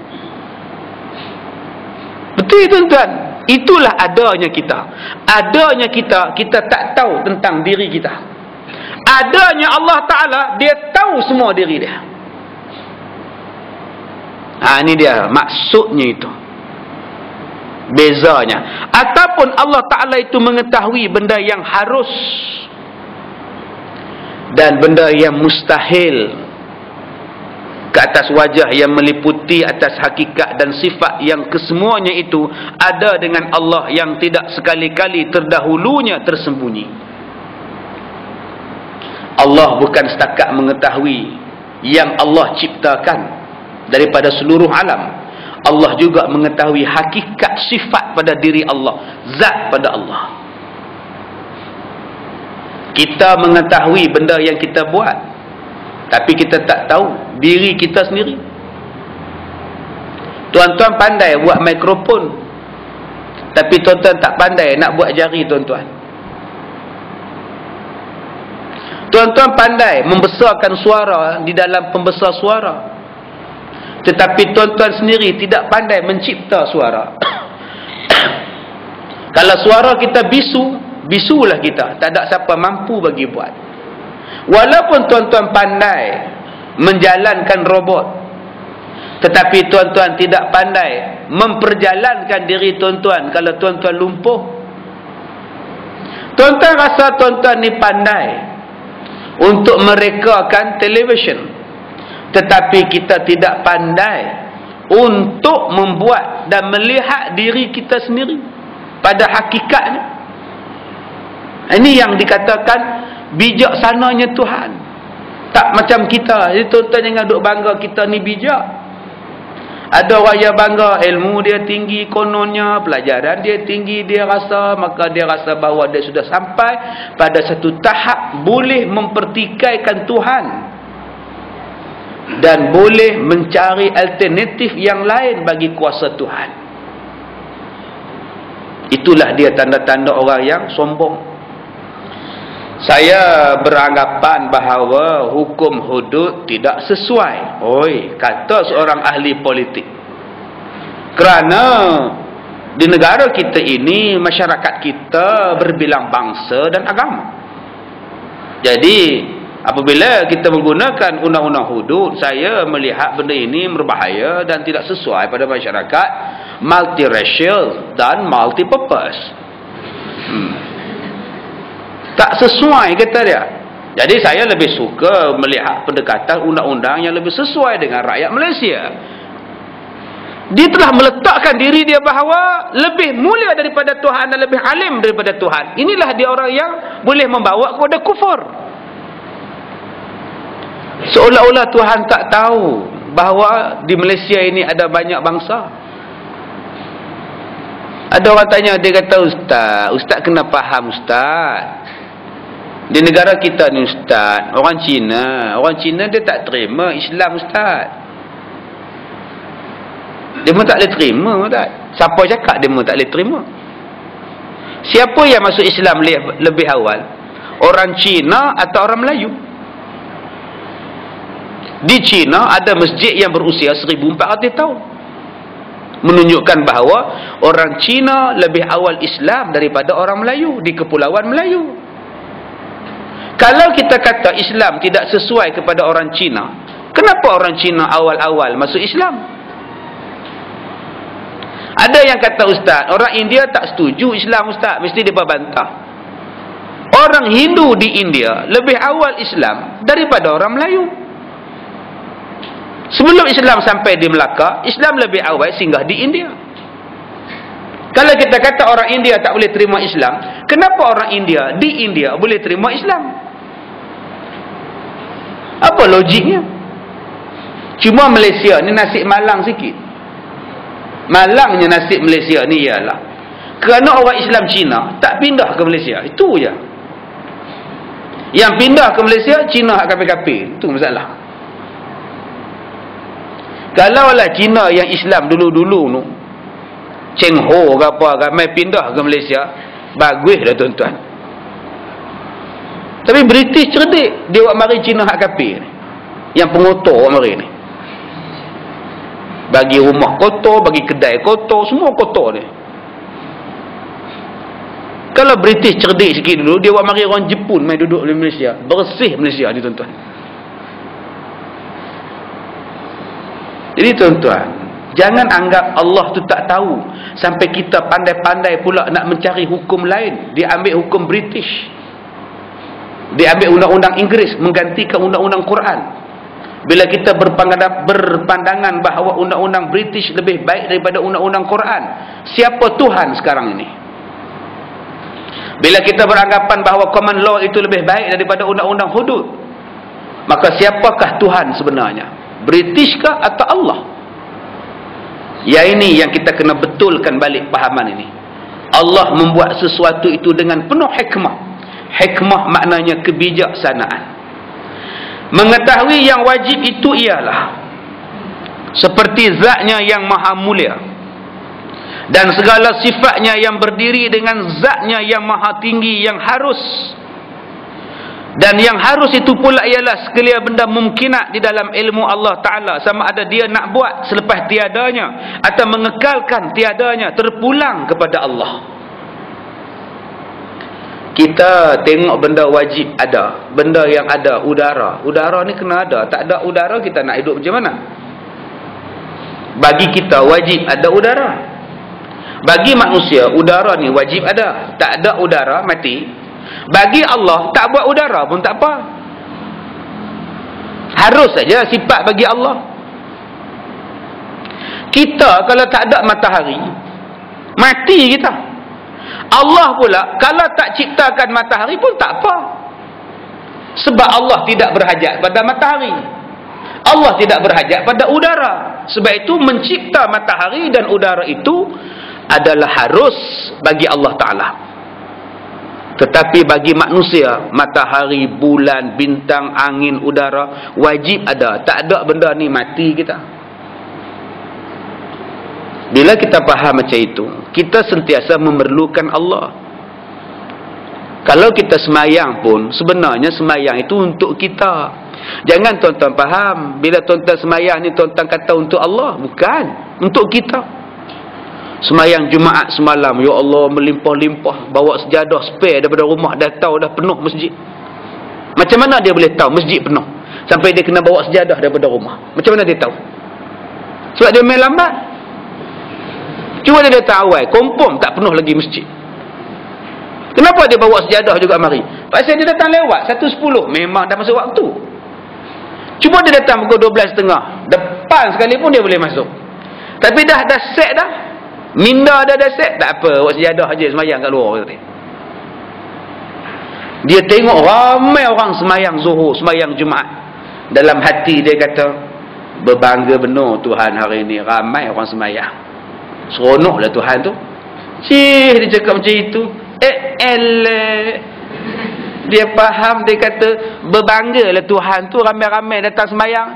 Betul tuan-tuan. Itulah adanya kita. Adanya kita tak tahu tentang diri kita. Adanya Allah Ta'ala, dia tahu semua diri dia. Ini dia maksudnya itu. Bezanya. Ataupun Allah Ta'ala itu mengetahui benda yang harus dan benda yang mustahil ke atas wajah yang meliputi atas hakikat dan sifat yang kesemuanya itu ada dengan Allah yang tidak sekali-kali terdahulunya tersembunyi. Allah bukan setakat mengetahui yang Allah ciptakan daripada seluruh alam. Allah juga mengetahui hakikat sifat pada diri Allah, zat pada Allah. Kita mengetahui benda yang kita buat, tapi kita tak tahu diri kita sendiri. Tuan-tuan pandai buat mikrofon, tapi tuan-tuan tak pandai nak buat jari tuan-tuan. Tuan-tuan pandai membesarkan suara di dalam pembesar suara, tetapi tuan-tuan sendiri tidak pandai mencipta suara. Kalau suara kita bisulah kita. Tak ada siapa mampu bagi buat. Walaupun tuan-tuan pandai menjalankan robot, tetapi tuan-tuan tidak pandai memperjalankan diri tuan-tuan kalau tuan-tuan lumpuh. Tuan-tuan rasa tuan-tuan ni pandai untuk merekakan televisyen, tetapi kita tidak pandai untuk membuat dan melihat diri kita sendiri pada hakikatnya. Ini yang dikatakan bijaksananya Tuhan. Tak macam kita. Jadi tuan-tuan jangan duk bangga kita ni bijak. Ada orang yang bangga ilmu dia tinggi, kononnya pelajaran dia tinggi, dia rasa, maka dia rasa bahawa dia sudah sampai pada satu tahap boleh mempertikaikan Tuhan dan boleh mencari alternatif yang lain bagi kuasa Tuhan. Itulah dia tanda-tanda orang yang sombong. Saya beranggapan bahawa hukum hudud tidak sesuai. Kata seorang ahli politik. Kerana di negara kita ini, masyarakat kita berbilang bangsa dan agama. Jadi apabila kita menggunakan undang-undang hudud, saya melihat benda ini berbahaya dan tidak sesuai pada masyarakat multiracial dan multipurpose. Tak sesuai kata dia. Jadi saya lebih suka melihat pendekatan undang-undang yang lebih sesuai dengan rakyat Malaysia. Dia telah meletakkan diri dia bahawa lebih mulia daripada Tuhan dan lebih alim daripada Tuhan. Inilah dia orang yang boleh membawa kepada kufur. Seolah-olah Tuhan tak tahu bahawa di Malaysia ini ada banyak bangsa. Ada orang tanya, dia kata, Ustaz kena faham Ustaz. Di negara kita ni Ustaz, orang Cina dia tak terima Islam Ustaz. Dia pun tak boleh terima Ustaz. Siapa cakap dia pun tak boleh terima? Siapa yang masuk Islam lebih awal? Orang Cina atau orang Melayu? Di China ada masjid yang berusia 1400 tahun. menunjukkan bahawa orang Cina lebih awal Islam daripada orang Melayu di Kepulauan Melayu. Kalau kita kata Islam tidak sesuai kepada orang Cina, kenapa orang Cina awal-awal masuk Islam? Ada yang kata Ustaz, orang India tak setuju Islam Ustaz, mesti dia bantah. Orang Hindu di India lebih awal Islam daripada orang Melayu. Sebelum Islam sampai di Melaka, Islam lebih awal singgah di India. Kalau kita kata orang India tak boleh terima Islam, kenapa orang India di India boleh terima Islam? Apa logiknya? Cuma Malaysia ni nasib malang sikit. Malangnya nasib Malaysia ni ialah kerana orang Islam Cina tak pindah ke Malaysia. Itu je. Yang pindah ke Malaysia Cina hak kapir-kapir. Itu masalah. Kalaulah Cina yang Islam dulu-dulu tu, Cheng Ho ke apa ke, mai pindah ke Malaysia, bagus dah tuan-tuan. Tapi British cerdik, dia buat mari Cina hak kapir, yang pengotor mari ni. Bagi rumah kotor, bagi kedai kotor, semua kotor dia. Kalau British cerdik sikit dulu, dia buat mari orang Jepun main duduk di Malaysia, bersih Malaysia ni tuan-tuan. Jadi tuan-tuan, jangan anggap Allah tu tak tahu sampai kita pandai-pandai pula nak mencari hukum lain. Dia ambil hukum British, dia ambil undang-undang Inggeris menggantikan undang-undang Quran. Bila kita berpandangan bahawa undang-undang British lebih baik daripada undang-undang Quran, siapa Tuhan sekarang ini? Bila kita beranggapan bahawa common law itu lebih baik daripada undang-undang hudud, maka siapakah Tuhan sebenarnya? British kah atau Allah? Ya, ini yang kita kena betulkan balik pahaman ini. Allah membuat sesuatu itu dengan penuh hikmah. Hikmah maknanya kebijaksanaan. Mengetahui yang wajib itu ialah seperti zatnya yang maha mulia, dan segala sifatnya yang berdiri dengan zatnya yang maha tinggi yang harus. Dan yang harus itu pula ialah sekalian benda mungkinat di dalam ilmu Allah Ta'ala, sama ada dia nak buat selepas tiadanya atau mengekalkan tiadanya, terpulang kepada Allah. Kita tengok benda wajib ada, benda yang ada, udara. Udara ni kena ada. Tak ada udara kita nak hidup macam mana? Bagi kita wajib ada udara. Bagi manusia udara ni wajib ada. Tak ada udara mati. Bagi Allah tak buat udara pun tak apa. Harus saja sifat bagi Allah. Kita kalau tak ada matahari, mati kita. Allah pula kalau tak ciptakan matahari pun tak apa. Sebab Allah tidak berhajat pada matahari. Allah tidak berhajat pada udara. Sebab itu mencipta matahari dan udara itu adalah harus bagi Allah Ta'ala. Tetapi bagi manusia, matahari, bulan, bintang, angin, udara wajib ada. Tak ada benda ni mati kita. Bila kita faham macam itu, kita sentiasa memerlukan Allah. Kalau kita semayang pun, sebenarnya semayang itu untuk kita. Jangan tuan-tuan faham, bila tuan-tuan semayang ni tuan-tuan kata untuk Allah. Bukan, untuk kita. Semayang Jumaat semalam, ya Allah, melimpah-limpah, bawa sejadah spare daripada rumah, dah tahu dah penuh masjid. Macam mana dia boleh tahu masjid penuh sampai dia kena bawa sejadah daripada rumah? Macam mana dia tahu? Sebab dia main lambat. Cuba dia tahu awal, confirm tak penuh lagi masjid. Kenapa dia bawa sejadah juga mari? Pasal dia datang lewat 1.10, memang dah masuk waktu. Cuba dia datang pukul 12.30, depan sekali pun dia boleh masuk. Tapi dah set dah. Minda dah set, tak apa, buat sejadah aja semayang kat luar tadi. Dia tengok ramai orang semayang Zuhur, semayang Jumaat. Dalam hati dia kata, berbangga benar Tuhan hari ini, ramai orang semayang. Seronoklah Tuhan tu. Cih, dia cakap macam itu. Dia faham, dia kata berbanggalah Tuhan tu, ramai-ramai datang semayang.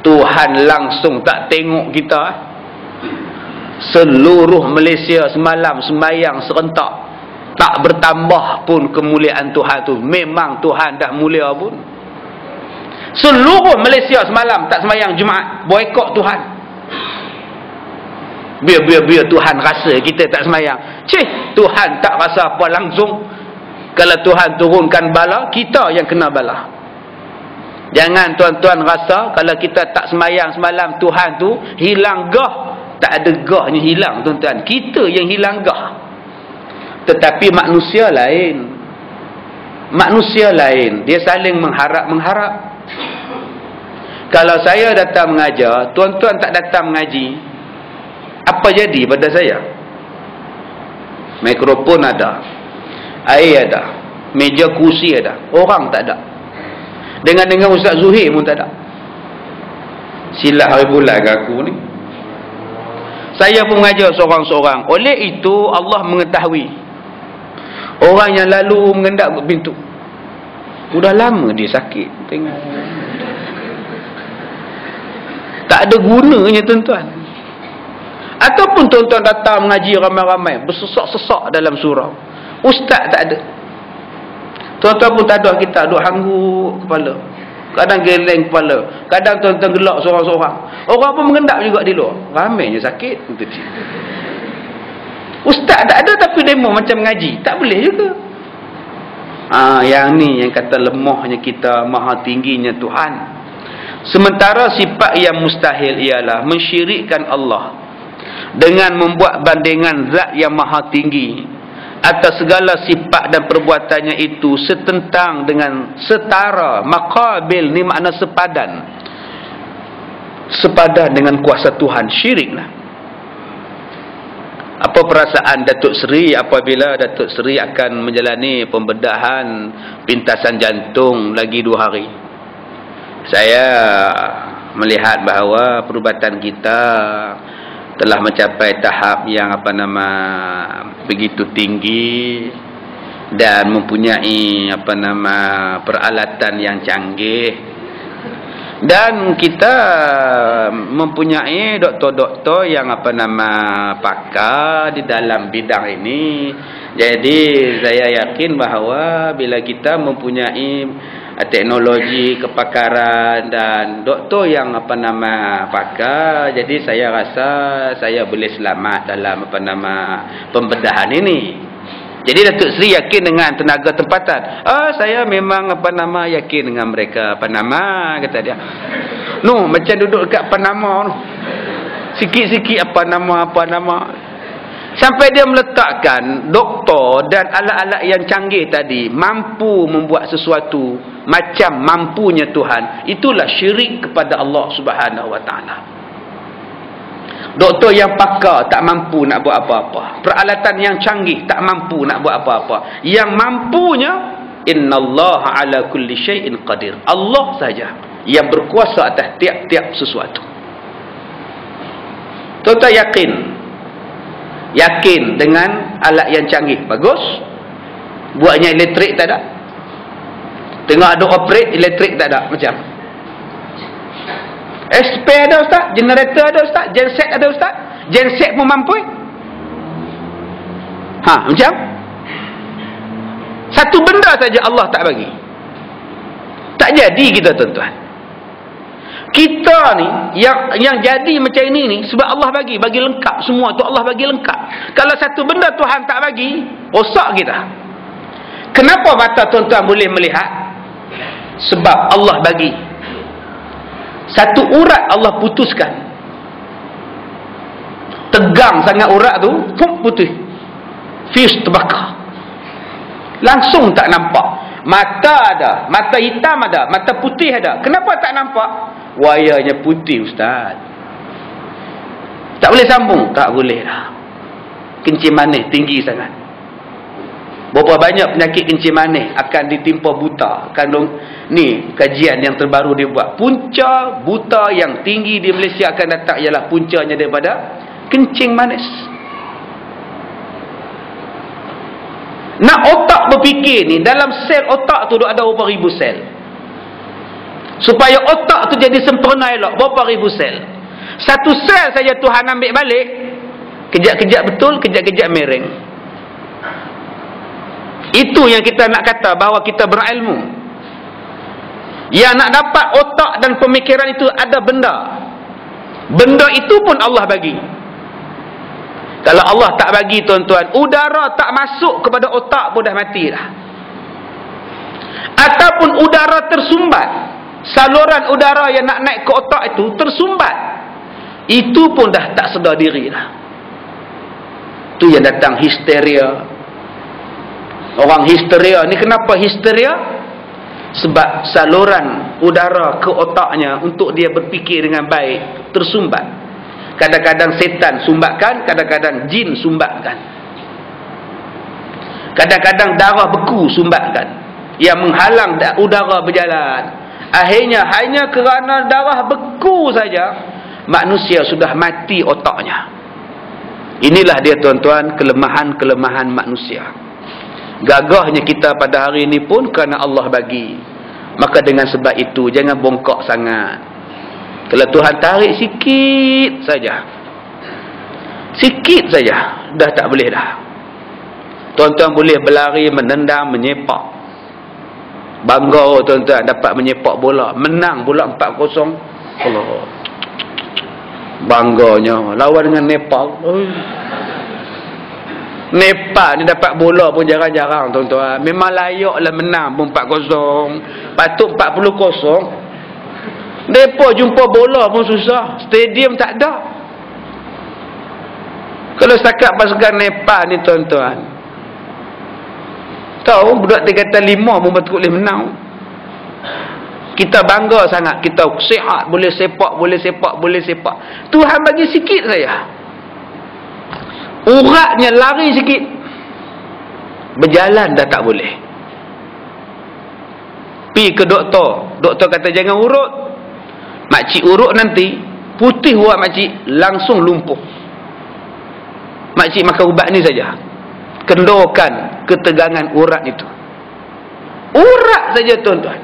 Tuhan langsung tak tengok kita. Seluruh Malaysia semalam semayang serentak, tak bertambah pun kemuliaan Tuhan tu. Memang Tuhan dah mulia pun. Seluruh Malaysia semalam tak semayang Jumaat, boikot Tuhan. Biar Tuhan rasa kita tak semayang. Tuhan tak rasa apa langsung. Kalau Tuhan turunkan bala, kita yang kena bala. Jangan tuan-tuan rasa kalau kita tak semayang semalam, Tuhan tu hilang gah. Tak ada gahnya hilang, tuan-tuan. Kita yang hilang gah. Tetapi manusia lain. Manusia lain. Dia saling mengharap-mengharap. Kalau saya datang mengajar, tuan-tuan tak datang mengaji, apa jadi pada saya? Mikrofon ada, air ada, meja kursi ada, orang tak ada. Dengan Ustaz Zuhir pun tak ada. Silap hari bulan ke aku ni. Saya pun mengajar seorang-seorang. Oleh itu Allah mengetahui orang yang lalu mengendap ke pintu. Sudah lama dia sakit. Tengok. Tak ada gunanya tuan-tuan. Ataupun tuan-tuan datang mengaji ramai-ramai, bersesak-sesak dalam surau. Ustaz tak ada. Tuan-tuan pun tak ada, kita duduk hangguk kepala. Kadang geleng kepala. Kadang tuan-tuan gelak seorang-seorang. Orang pun mengendap juga di luar. Ramainya sakit. Ustaz tak ada tapi demo macam mengaji. Tak boleh juga. Yang ni yang kata lemahnya kita, maha tingginya Tuhan. Sementara sifat yang mustahil ialah mensyirikkan Allah dengan membuat bandingan zat yang maha tinggi atas segala sifat dan perbuatannya itu setentang dengan setara. Maqabil ni makna sepadan dengan kuasa Tuhan. Syiriklah. Apa perasaan Datuk Seri apabila Datuk Seri akan menjalani pembedahan pintasan jantung lagi 2 hari? Saya melihat bahawa perubatan kita telah mencapai tahap yang begitu tinggi dan mempunyai peralatan yang canggih, dan kita mempunyai doktor-doktor yang pakar di dalam bidang ini. Jadi saya yakin bahawa bila kita mempunyai teknologi, kepakaran dan doktor yang pakar, jadi saya rasa saya boleh selamat dalam pembedahan ini. Jadi Datuk Seri yakin dengan tenaga tempatan. Saya memang yakin dengan mereka. Kata dia. Macam duduk dekat Panama tu. Sikit-sikit apa nama. Sampai dia meletakkan doktor dan alat-alat yang canggih tadi mampu membuat sesuatu macam mampunya Tuhan. Itulah syirik kepada Allah Subhanahu Wa Taala. Doktor yang pakar tak mampu nak buat apa-apa. Peralatan yang canggih tak mampu nak buat apa-apa. Yang mampunya, innallaha ala kulli syai'in qadir. Allah saja yang berkuasa atas tiap-tiap sesuatu. Tuan-tuan yakin dengan alat yang canggih. Bagus. Buatnya elektrik tak ada. Tengok ada operate, elektrik tak ada. Macam spare ada Ustaz, generator ada Ustaz, genset ada Ustaz, genset pun mampu. Macam satu benda saja Allah tak bagi, tak jadi kita tuan-tuan. Kita ni yang jadi macam ini ni sebab Allah bagi lengkap semua tu. Allah bagi lengkap. Kalau satu benda Tuhan tak bagi, rosak kita. Kenapa mata tuan-tuan boleh melihat? Sebab Allah bagi. Satu urat Allah putuskan. Tegang sangat urat tu, putih. Fuse terbakar. Langsung tak nampak. Mata ada, mata hitam ada, mata putih ada. Kenapa tak nampak? Wayarnya putih Ustaz. Tak boleh sambung? Tak boleh lah. Kencing manis tinggi sangat. Berapa banyak penyakit kencing manis akan ditimpa buta. Ni kajian yang terbaru dia buat. Punca buta yang tinggi di Malaysia akan datang ialah puncanya daripada kencing manis. Nak otak berfikir ni, dalam sel otak tu ada berapa ribu sel. Supaya otak tu jadi sempurna elok, berapa ribu sel. Satu sel saja Tuhan ambil balik, kejap-kejap betul, kejap-kejap mereng. Itu yang kita nak kata bahawa kita berilmu. Yang nak dapat otak dan pemikiran itu ada benda. Benda itu pun Allah bagi. Kalau Allah tak bagi tuan-tuan, udara tak masuk kepada otak pun dah mati dah. Ataupun udara tersumbat, saluran udara yang nak naik ke otak itu tersumbat, itu pun dah tak sedar diri dah. Tu yang datang histeria. Orang histeria ni, kenapa histeria? Sebab saluran udara ke otaknya untuk dia berfikir dengan baik tersumbat. Kadang-kadang setan sumbatkan, kadang-kadang jin sumbatkan, kadang-kadang darah beku sumbatkan, yang menghalang udara berjalan. Akhirnya hanya kerana darah beku saja manusia sudah mati otaknya. Inilah dia tuan-tuan, kelemahan-kelemahan manusia. Gagahnya kita pada hari ini pun kerana Allah bagi. Maka dengan sebab itu jangan bongkok sangat. Kalau Tuhan tarik sikit saja, sikit saja, dah tak boleh dah. Tuan-tuan boleh berlari, menendang, menyepak. Bangga tuan-tuan dapat menyepak bola, menang bola 4-0. Allah, bangganya lawan dengan Nepal. Nepal ni dapat bola pun jarang-jarang tuan-tuan. Memang layaklah menang pun 4-0. Patut 40-0. Mereka jumpa bola pun susah. Stadium tak ada. Kalau setakat pasukan Nepal ni tuan-tuan, tahu budak tingkatan 5 pun betul boleh menang. Kita bangga sangat. Kita sihat, boleh sepak, boleh sepak, boleh sepak. Tuhan bagi sikit saja. Uratnya lari sikit, berjalan dah tak boleh. Pergi ke doktor, doktor kata jangan urut. Makcik urut nanti putih urat makcik, langsung lumpuh. Makcik makan ubat ni saja, kendorkan ketegangan urat itu. Urat saja tuan-tuan.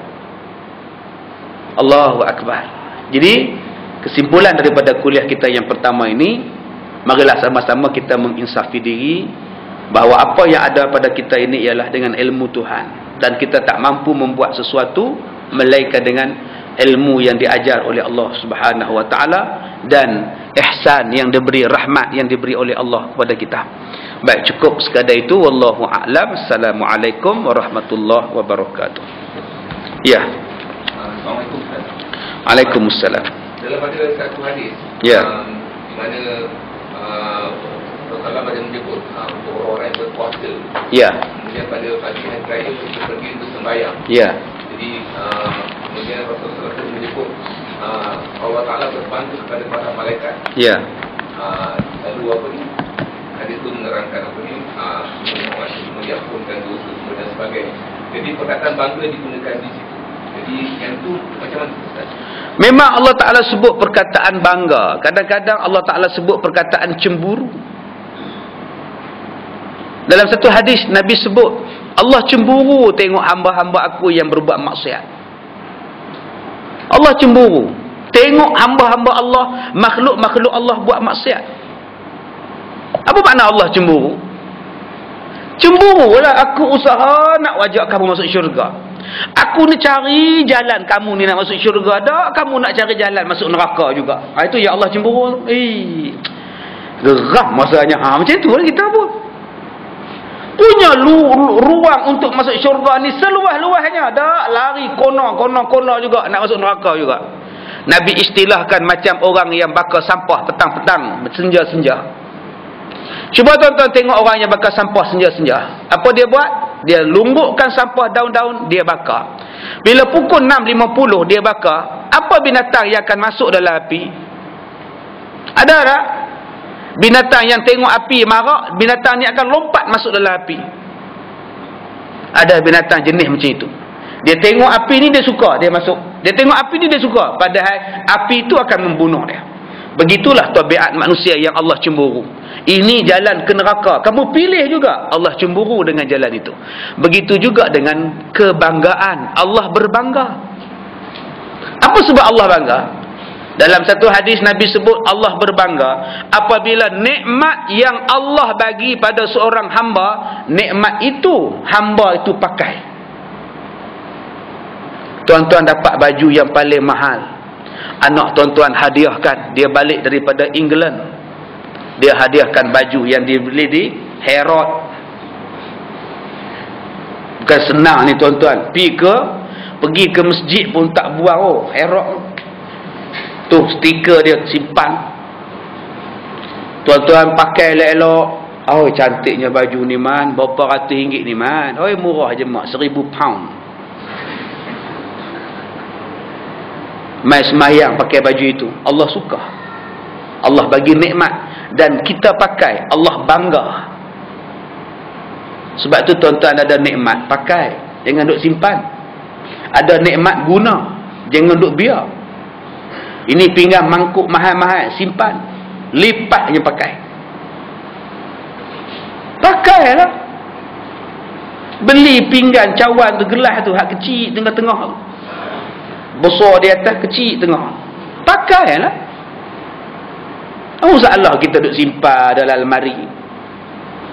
Allahu Akbar. Jadi kesimpulan daripada kuliah kita yang pertama ini, marilah sama-sama kita menginsafi diri bahawa apa yang ada pada kita ini ialah dengan ilmu Tuhan, dan kita tak mampu membuat sesuatu melainkan dengan ilmu yang diajar oleh Allah Subhanahu wa taala dan ihsan yang diberi, rahmat yang diberi oleh Allah kepada kita. Baik, cukup sekadar itu. Wallahu a'lam. Assalamualaikum warahmatullahi wabarakatuh. Ya. Assalamualaikum. Waalaikumsalam. Dalam ada satu hadis, ya, di mana Rasulullah ada menyebut untuk orang yang berpuasa, ya, kemudian pada pagi hari raya untuk pergi untuk sembahyang. Ya. Jadi kemudian Rasulullah menyebut Allah Ta'ala berbangga kepada para malaikat. Ya. Lalu apa ni? Hadis itu menerangkan apa ni? Menyampurkan dosa dan sebagainya. Jadi perkataan bangga digunakan di situ. Jadi yang tu macam mana Ustaz? Memang Allah Ta'ala sebut perkataan bangga. Kadang-kadang Allah Ta'ala sebut perkataan cemburu. Dalam satu hadis Nabi sebut Allah cemburu tengok hamba-hamba aku yang berbuat maksiat. Allah cemburu tengok hamba-hamba Allah, makhluk-makhluk Allah buat maksiat. Apa makna Allah cemburu? Cemburulah aku usaha nak wajak kamu masuk syurga. Aku ni cari jalan kamu ni nak masuk syurga, dak kamu nak cari jalan masuk neraka juga. Itu ya Allah cemburu. Geram masanya. Macam tu lah kita pun. Punya ruang untuk masuk syurga ni seluas-luasnya. Tak lari kono juga nak masuk neraka juga. Nabi istilahkan macam orang yang bakar sampah petang-petang, senja-senja. Cuba tuan-tuan tengok orang yang bakar sampah senja-senja. Apa dia buat? Dia lumbukkan sampah daun-daun, dia bakar. Bila pukul 6.50 dia bakar, apa binatang yang akan masuk dalam api? Ada tak? Binatang yang tengok api marah, binatang ni akan lompat masuk dalam api. Ada binatang jenis macam itu. Dia tengok api ni dia suka, dia masuk. Dia tengok api ni dia suka, padahal api itu akan membunuh dia. Begitulah tabiat manusia yang Allah cemburu. Ini jalan ke neraka, kamu pilih juga. Allah cemburu dengan jalan itu. Begitu juga dengan kebanggaan. Allah berbangga. Apa sebab Allah bangga? Dalam satu hadis Nabi sebut Allah berbangga apabila nikmat yang Allah bagi pada seorang hamba, nikmat itu hamba itu pakai. Tuan-tuan dapat baju yang paling mahal, anak tuan-tuan hadiahkan, dia balik daripada England, Dia hadiahkan baju yang dibeli di Herod. Bukan senang ni tuan-tuan. Pergi ke masjid pun tak buang. Herod tu stiker dia simpan. Tuan-tuan pakai elok-elok. Oh, cantiknya baju ni man. Berapa ratus ringgit ni man. Oh, murah je mak. 1,000 pound. Mai semayang pakai baju itu. Allah suka. Allah bagi nikmat. Dan kita pakai. Allah bangga. Sebab tu tuan-tuan ada nikmat. Pakai. Jangan duk simpan. Ada nikmat guna. Jangan duk biar. Ini pinggan mangkuk mahal-mahal. Simpan. Lipat je pakai. Pakailah. Beli pinggan cawan tu, gelas tu, hak kecil tengah-tengah. Besar di atas, kecil tengah. Pakailah. Apa masalah kita duk simpan dalam almari?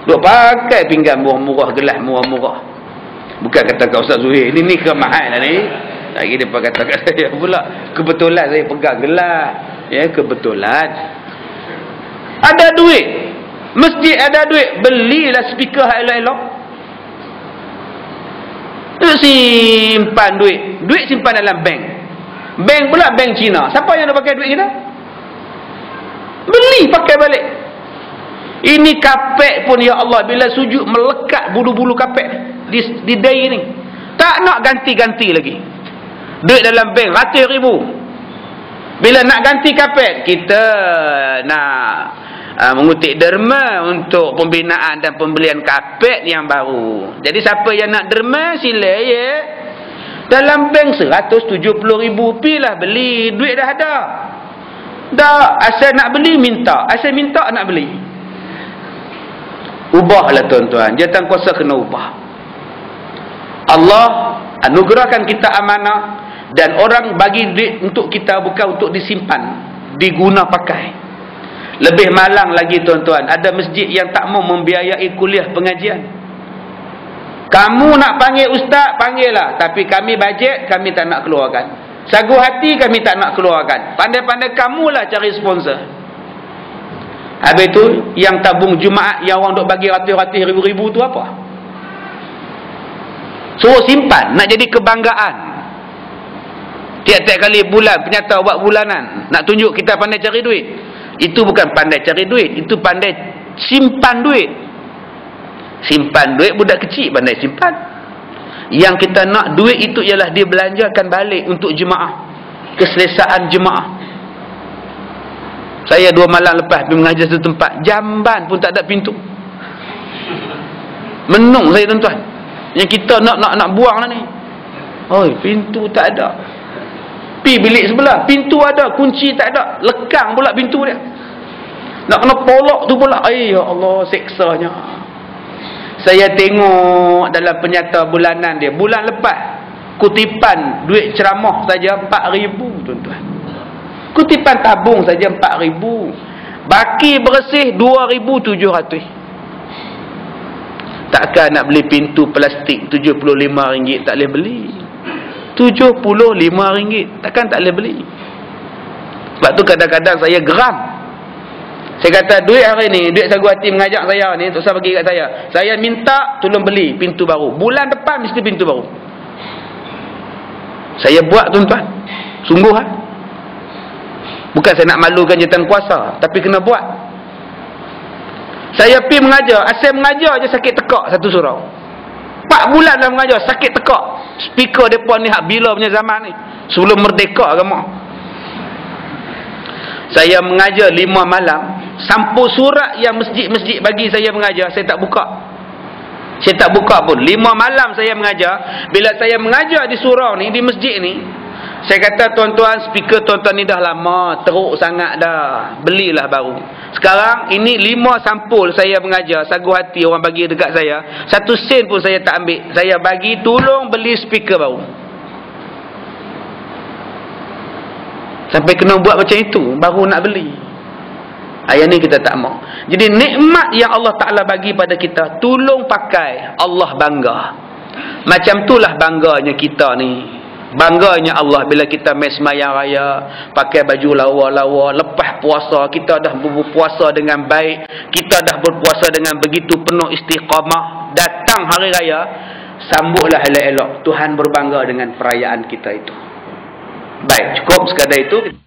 Duk pakai pinggan murah-murah, gelas murah-murah. Bukan kata kat Ustaz Zuhair, ni kemahal lah ni. Lagi dia kata kat saya pula, kebetulan saya pegang gelas. Ya, kebetulan. Ada duit. Masjid ada duit. Belilah speaker elok-elok. Simpan duit. Duit simpan dalam bank. Bank pula bank Cina. Siapa yang nak pakai duit kita? Beli, pakai balik. Ini kapek pun, ya Allah, bila sujud melekat bulu-bulu kapek di dahi ni. Tak nak ganti-ganti lagi. Duit dalam bank ratus ribu. Bila nak ganti kapek, kita nak mengutip derma untuk pembinaan dan pembelian kapet yang baru. Jadi siapa yang nak derma, sila ya. Dalam bank 170 ribu pilah beli. Duit dah ada. Dah, asal nak beli minta. Asal minta nak beli. Ubahlah tuan-tuan. Jawatankuasa kena ubah. Allah anugerahkan kita amanah. Dan orang bagi duit untuk kita bukan untuk disimpan. Diguna pakai. Lebih malang lagi tuan-tuan. Ada masjid yang tak mau membiayai kuliah pengajian. Kamu nak panggil ustaz, panggil lah. Tapi kami bajet, kami tak nak keluarkan. Sagu hati kami tak nak keluarkan. Pandai-pandai kamulah cari sponsor. Habis tu yang tabung Jumaat yang orang duk bagi ratus-ratus ribu-ribu tu apa? Suruh simpan, nak jadi kebanggaan. Tiap-tiap kali bulan penyata buat bulanan, nak tunjuk kita pandai cari duit. Itu bukan pandai cari duit, itu pandai simpan duit. Simpan duit budak kecil pandai simpan. Yang kita nak duit itu ialah dibelanjakan balik untuk jemaah. Keselesaan jemaah. Saya 2 malam lepas pergi mengajar satu tempat, jamban pun tak ada pintu. Menung saya tuan-tuan. Yang kita nak buang lah ni. Oi, pintu tak ada. Pi bilik sebelah, pintu ada, kunci tak ada. Lekang pula pintu dia. Nak kena polok tu pula. Ay, ya Allah, seksanya. Saya tengok dalam penyata bulanan dia. Bulan lepas, kutipan duit ceramah saja 4,000 tuan-tuan. Kutipan tabung saja 4,000. Baki bersih 2,700. Takkan nak beli pintu plastik RM75 tak boleh beli. RM75 takkan tak boleh beli. Sebab tu kadang-kadang saya geram. Saya kata duit hari ni, duit Sagu Hati mengajak saya ni, tak usah bagi kat saya. Saya minta tolong beli pintu baru. Bulan depan mesti pintu baru. Saya buat tuan-tuan. Sungguh lah. Bukan saya nak malukan jawatan kuasa, tapi kena buat. Saya pergi mengajar, asal mengajar je sakit tekak satu surau. 4 bulan dah mengajar, sakit tekak. Speaker mereka ni hak bila punya zaman ni. Sebelum merdeka agama. Saya mengajar 5 malam. Sampul surat yang masjid-masjid bagi saya mengajar, saya tak buka. Saya tak buka pun. 5 malam saya mengajar. Bila saya mengajar di surau ni, di masjid ni, saya kata tuan-tuan, speaker tuan-tuan ni dah lama, teruk sangat dah. Belilah baru. Sekarang ini 5 sampul saya mengajar, Sagu Hati orang bagi dekat saya. 1 sen pun saya tak ambil. Saya bagi tolong beli speaker baru. Sampai kena buat macam itu baru nak beli. Ayat ni kita tak mau. Jadi nikmat yang Allah Ta'ala bagi pada kita, tolong pakai. Allah bangga. Macam itulah bangganya kita ni. Bangganya Allah bila kita main semayang raya, pakai baju lawa-lawa, lepas puasa, kita dah berpuasa dengan baik, kita dah berpuasa dengan begitu penuh istiqamah. Datang hari raya, sambutlah elok-elok. Tuhan berbangga dengan perayaan kita itu. Baik, cukup sekadar itu.